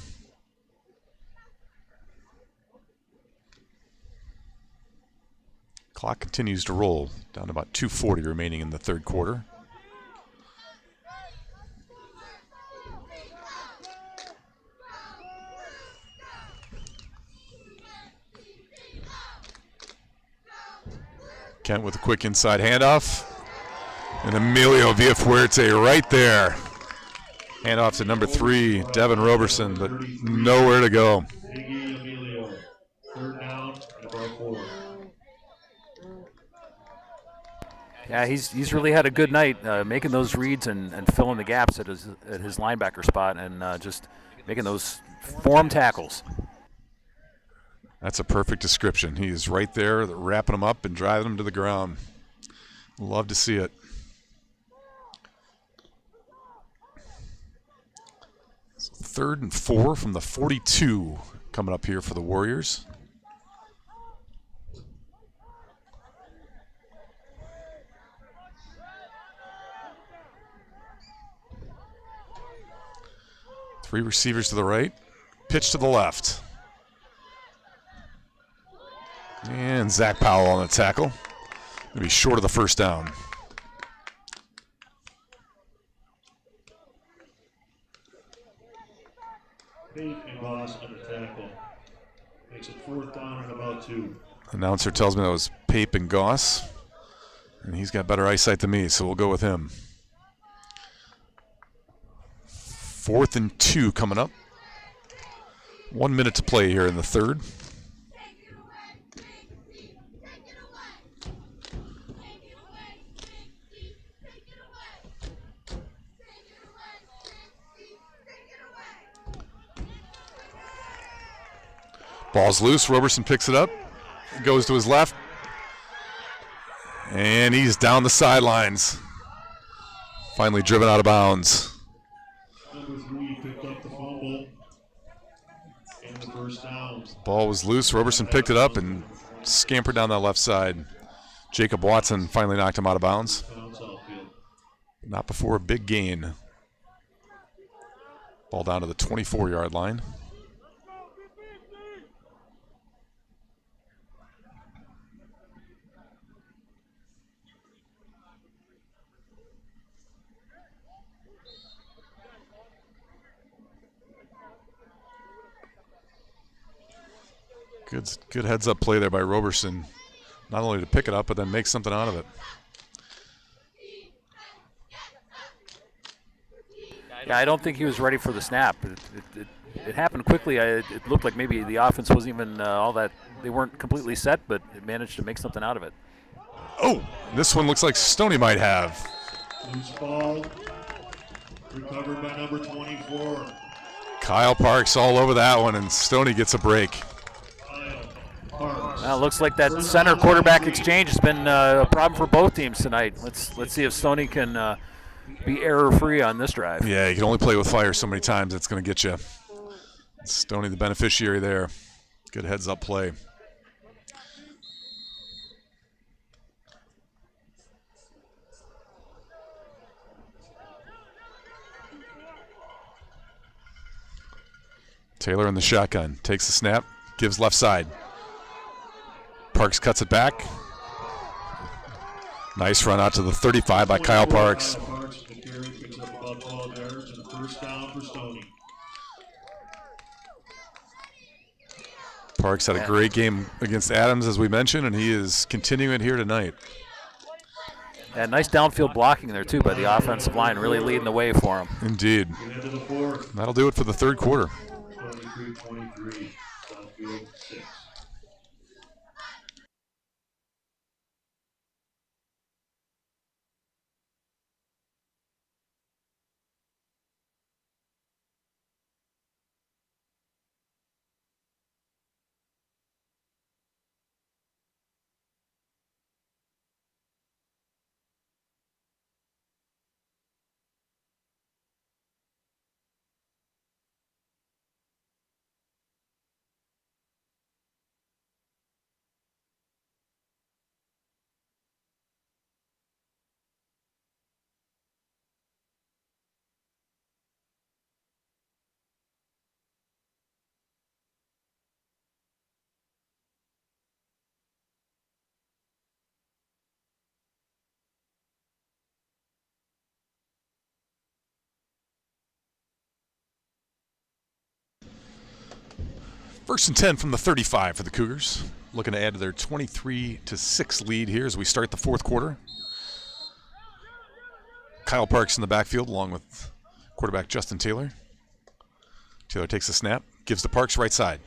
Clock continues to roll, down to about 2:40 remaining in the third quarter. Kent with a quick inside handoff. And Emilio Villafuerte right there. Handoff to number 3, Devin Roberson, but nowhere to go. Biggie Emilio, third down and about 4. Yeah, he's really had a good night making those reads and filling the gaps at his linebacker spot and just making those form tackles. That's a perfect description. He is right there, wrapping him up and driving him to the ground. Love to see it. So 3rd and 4 from the 42 coming up here for the Warriors. Three receivers to the right, pitch to the left. And Zach Powell on the tackle. Going to be short of the first down. Pape and Goss on the tackle. Makes it 4th down and about 2. Announcer tells me that was Pape and Goss. And he's got better eyesight than me, so we'll go with him. 4th and 2 coming up. 1 minute to play here in the third. Ball's loose. Roberson picks it up. Goes to his left. And he's down the sidelines. Finally driven out of bounds. Number 3 picked up the fumble and the first down. Ball was loose. Roberson picked it up and scampered down that left side. Jacob Watson finally knocked him out of bounds. Not before a big gain. Ball down to the 24-yard line. Good heads-up play there by Roberson. Not only to pick it up, but then make something out of it. Yeah, I don't think he was ready for the snap. It happened quickly. It looked like maybe the offense wasn't even all that. They weren't completely set, but it managed to make something out of it. Oh, this one looks like Stoney might have. Loose ball. Recovered by number 24. Kyle Parks all over that one, and Stoney gets a break. Well, it looks like that center quarterback exchange has been a problem for both teams tonight. Let's see if Stoney can be error-free on this drive. Yeah, you can only play with fire so many times. It's going to get you. Stoney the beneficiary there. Good heads-up play. Taylor in the shotgun. Takes the snap. Gives left side. Parks cuts it back. Nice run out to the 35 by Kyle Parks. Parks, the carry picks up about 12 yards and first down for Stoney. Parks had a great game against Adams, as we mentioned, and he is continuing it here tonight. Yeah, nice downfield blocking there, too, by the offensive line, really leading the way for him. Indeed. That'll do it for the third quarter. 23-23, Southfield 6. First and 10 from the 35 for the Cougars. Looking to add to their 23-6 lead here as we start the fourth quarter. Kyle Parks in the backfield along with quarterback Justin Taylor. Taylor takes the snap, gives to Parks right side.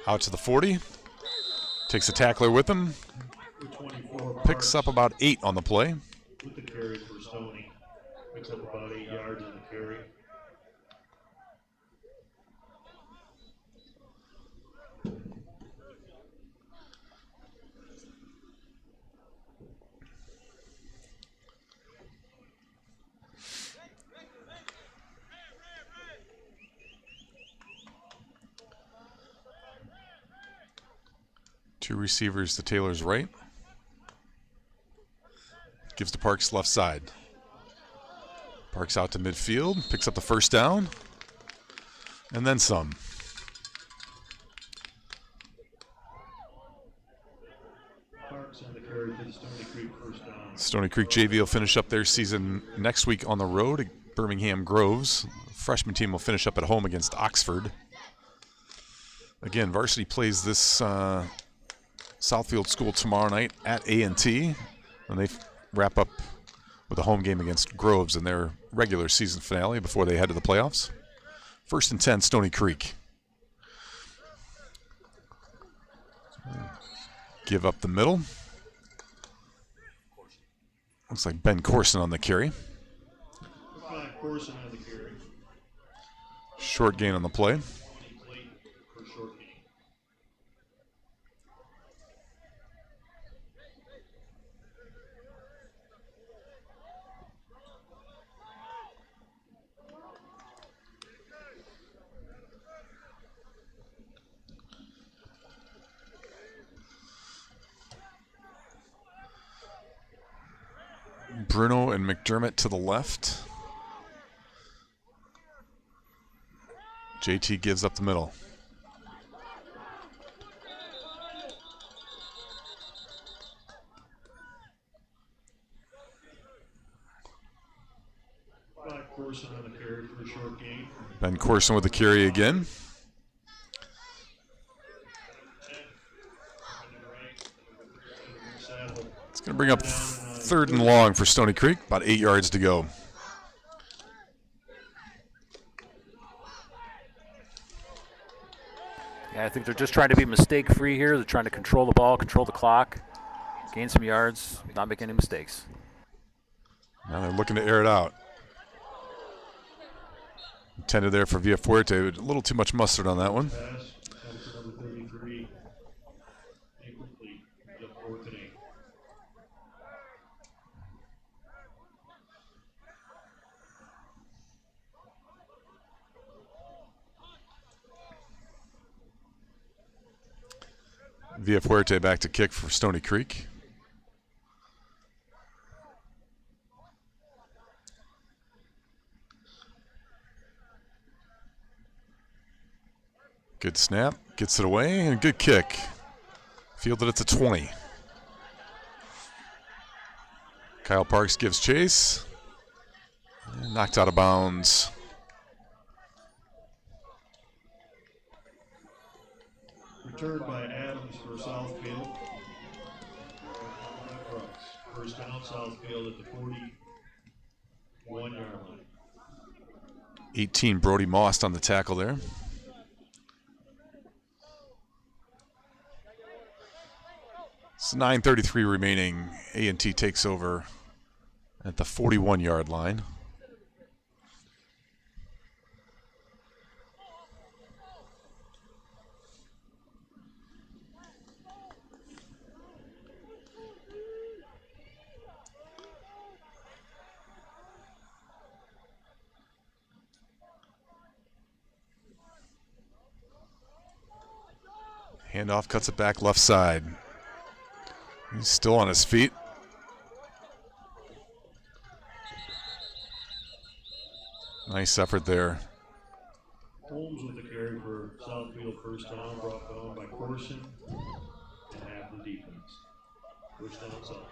Out to the 40. Takes a tackler with him. Picks up about 8 on the play. With the carry for Stoney. Picks up about 8 yards on the carry. Two receivers to Taylor's right. Gives to Parks left side. Parks out to midfield, picks up the first down, and then some. Parks on the carry for the Stoney Creek first down. Stoney Creek JV will finish up their season next week on the road at Birmingham Groves. The freshman team will finish up at home against Oxford. Again, Varsity plays this Southfield school tomorrow night at A&T, and they wrap up with a home game against Groves in their regular season finale before they head to the playoffs. First and 10, Stoney Creek. Give up the middle. Looks like Ben Corson on the carry. Corson on the carry. Short gain on the play. Bruno and McDermott to the left. JT gives up the middle. Corson on the carry for a short gain. Ben Corson with the carry again. It's going to bring up third and long for Stoney Creek, about 8 yards to go. Yeah, I think they're just trying to be mistake-free here. They're trying to control the ball, control the clock, gain some yards, not make any mistakes. Now they're looking to air it out. Intended there for Villafuerte. A little too much mustard on that one. Villafuerte back to kick for Stoney Creek. Good snap, gets it away, and a good kick. Fielded at the 20. Kyle Parks gives chase. And knocked out of bounds. Returned by Adams for Southfield. First down, Southfield at the 41-yard line. 18, Brody Most on the tackle there. It's 9:33 remaining. A&T takes over at the 41-yard line. Handoff, cuts it back left side. He's still on his feet. Nice effort there. Holmes with the carry for Southfield first down, brought down by Corson and half the defense. First down, Southfield.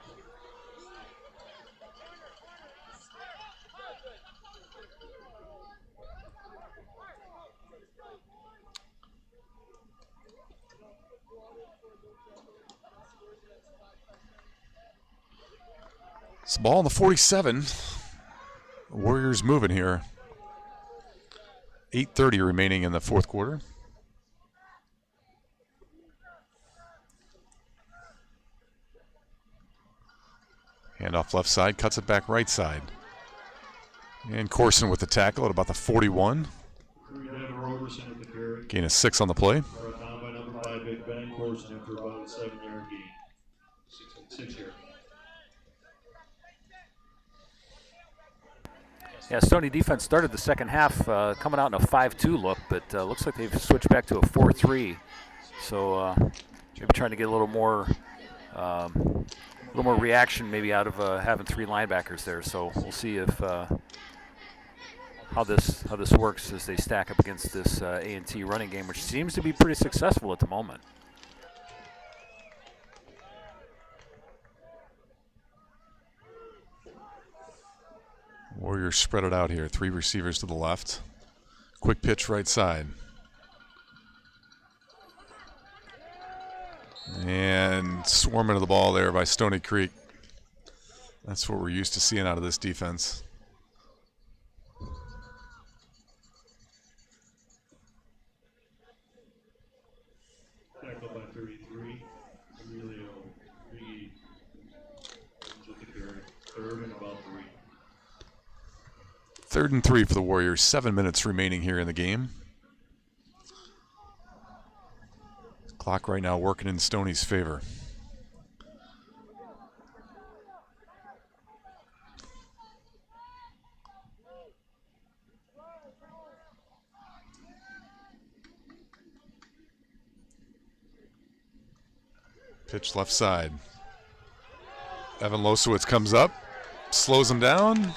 It's the ball on the 47. Warriors moving here. 8:30 remaining in the fourth quarter. Handoff left side, cuts it back right side. And Corson with the tackle at about the 41. Gain of 6 on the play. Brought down by number 5, Big Ben Corson, after about a 7-yard gain. 6 yard. Yeah, Stoney defense started the second half coming out in a 5-2 look, but looks like they've switched back to a 4-3. So maybe trying to get a little more reaction maybe out of having 3 linebackers there. So we'll see if how this works as they stack up against this A&T running game, which seems to be pretty successful at the moment. Warriors spread it out here. 3 receivers to the left. Quick pitch right side. And swarming to the ball there by Stoney Creek. That's what we're used to seeing out of this defense. Tackled by 33. Emilio Reed with the carry. 3rd and about 3. 3rd and 3 for the Warriors. 7 minutes remaining here in the game. Clock right now working in Stoney's favor. Pitch left side. Evan Losowitz comes up, slows him down.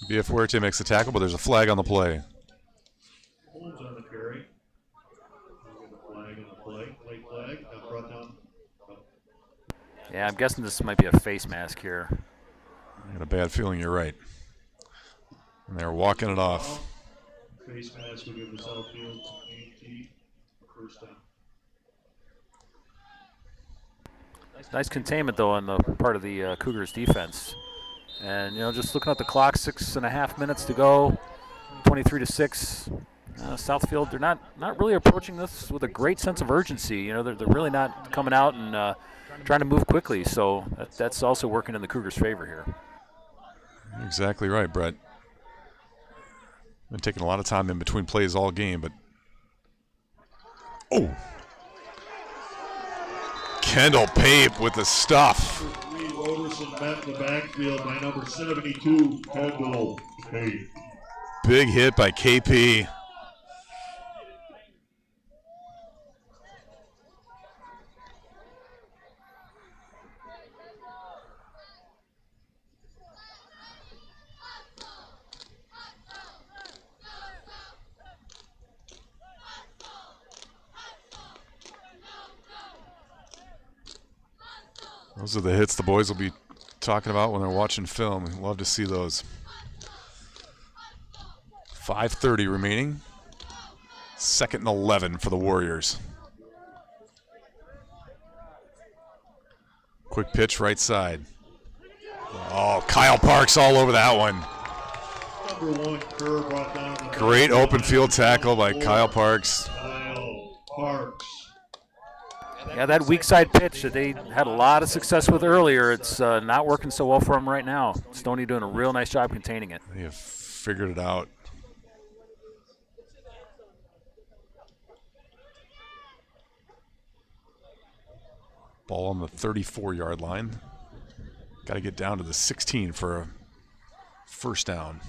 BF Huerte makes the tackle, but there's a flag on the play. Holmes on the carry. Flag on the play. Late flag. Got brought down. Yeah, I'm guessing this might be a face mask here. I got a bad feeling you're right. And they're walking it off. Face mask will give the Southfield A&T first down. Nice containment, though, on the part of the Cougars defense. And, just looking at the clock, 6.5 minutes to go, 23-6. Southfield, they're not really approaching this with a great sense of urgency. They're really not coming out and trying to move quickly. So that's also working in the Cougars' favor here. You're exactly right, Brett. Been taking a lot of time in between plays all game, but Kendall Pape with the stuff. Reed Roberson met in the backfield by number 72, Kendall Pape. Big hit by KP. Those are the hits the boys will be talking about when they're watching film. Love to see those. 5:30 remaining. 2nd and 11 for the Warriors. Quick pitch right side. Oh, Kyle Parks all over that one. Number 1, Kerr brought down the Great open field tackle by Kyle Parks. Kyle Parks. Yeah, that weak side pitch that they had a lot of success with earlier, it's not working so well for them right now. Stoney doing a real nice job containing it. They have figured it out. Ball on the 34-yard line. Got to get down to the 16 for a first down.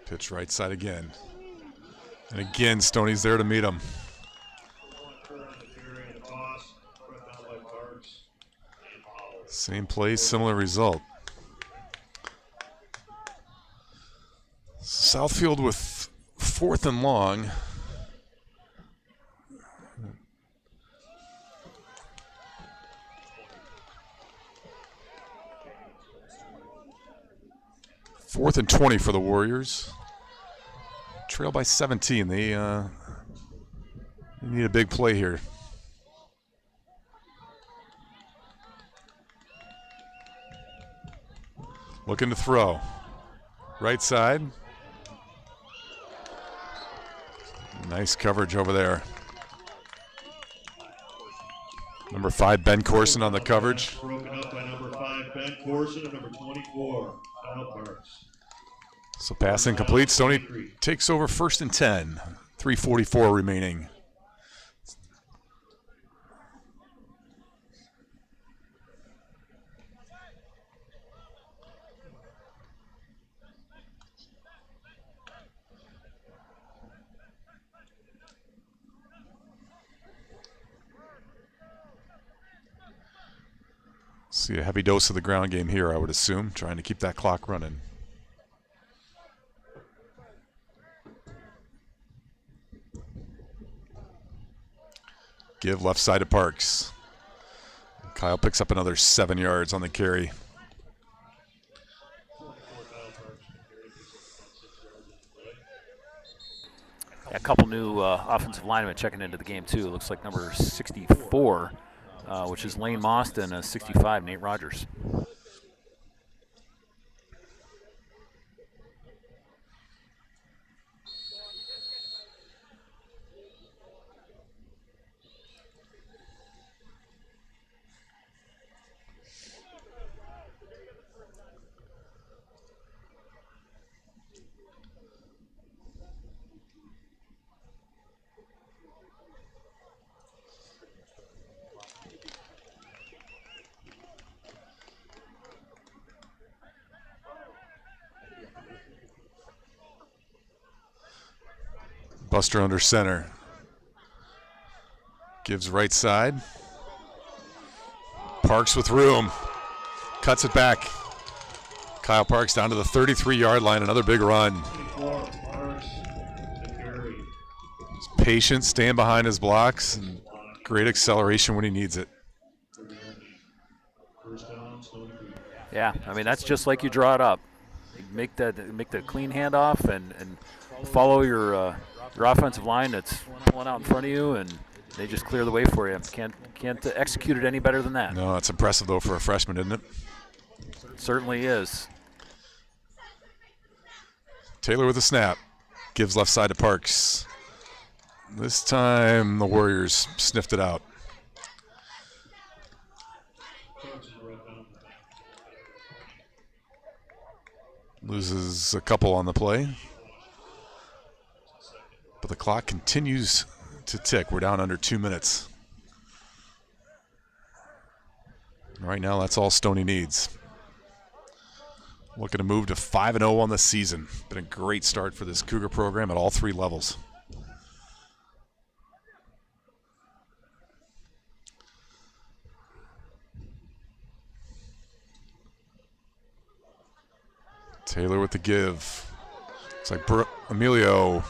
Pitch right side again. And again, Stoney's there to meet him. Same play, similar result. Southfield with 4th and long. 4th and 20 for the Warriors. Trail by 17. They need a big play here. Looking to throw. Right side. Nice coverage over there. Number 5, Ben Corson on the coverage. Broken up by number 5, Ben Corson, and number 24, Kyle Parks. So pass incomplete. Stoney takes over 1st and 10. 3:44 remaining. See a heavy dose of the ground game here, I would assume, trying to keep that clock running. Give left side to Parks. Kyle picks up another 7 yards on the carry. A couple new offensive linemen checking into the game too. Looks like number 64, which is Lane Mostyn, and 65, Nate Rogers. Buster under center. Gives right side. Parks with room. Cuts it back. Kyle Parks down to the 33-yard line. Another big run. He's patient, staying behind his blocks, and great acceleration when he needs it. Yeah, I mean, that's just like you draw it up. You make the clean handoff and follow your offensive line that's pulling out in front of you, and they just clear the way for you. Can't execute it any better than that. No, it's impressive though for a freshman, isn't it? Certainly is. Taylor with a snap. Gives left side to Parks. This time the Warriors sniffed it out. Loses a couple on the play. But the clock continues to tick. We're down under 2 minutes. Right now, that's all Stoney needs. Looking to move to 5-0 on the season. Been a great start for this Cougar program at all 3 levels. Taylor with the give. Looks like Emilio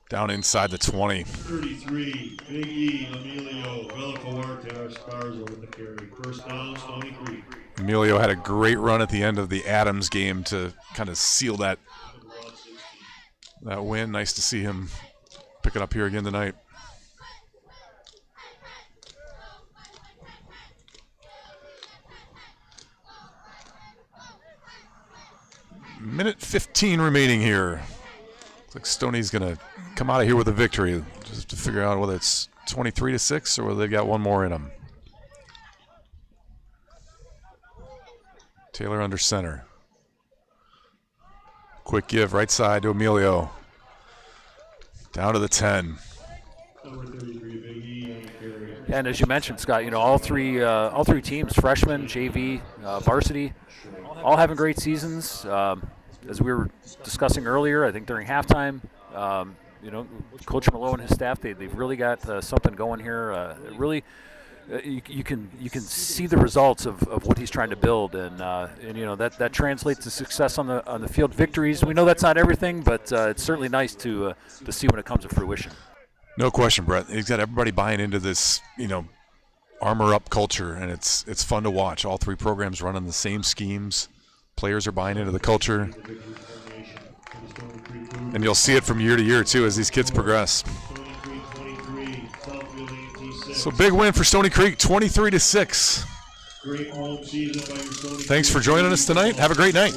down inside the 20. 33, Big E, Emilio, Velafuerte, Esparza with the carry. First down, Stoney Creek. Emilio had a great run at the end of the Adams game to kind of seal that win. Nice to see him pick it up here again tonight. Minute 15 remaining here. Looks like Stoney's going to come out of here with a victory. Just to figure out whether it's 23-6 or whether they've got one more in them. Taylor under center. Quick give right side to Emilio. Down to the 10. And as you mentioned, Scott, you know, all three teams, freshmen, JV, varsity, all having great seasons. As we were discussing earlier, I think during halftime, you know, Coach Malone and his staff, they've really got something going here. Really, you can see the results of what he's trying to build, and you know that translates to success on the field, victories. We know that's not everything, but it's certainly nice to see when it comes to fruition. No question, Brett. He's got everybody buying into this, you know, armor up culture, and it's fun to watch. All 3 programs running the same schemes, Players are buying into the culture. And you'll see it from year to year, too, as these kids progress. So big win for Stoney Creek, 23-6. Thanks for joining us tonight. Have a great night.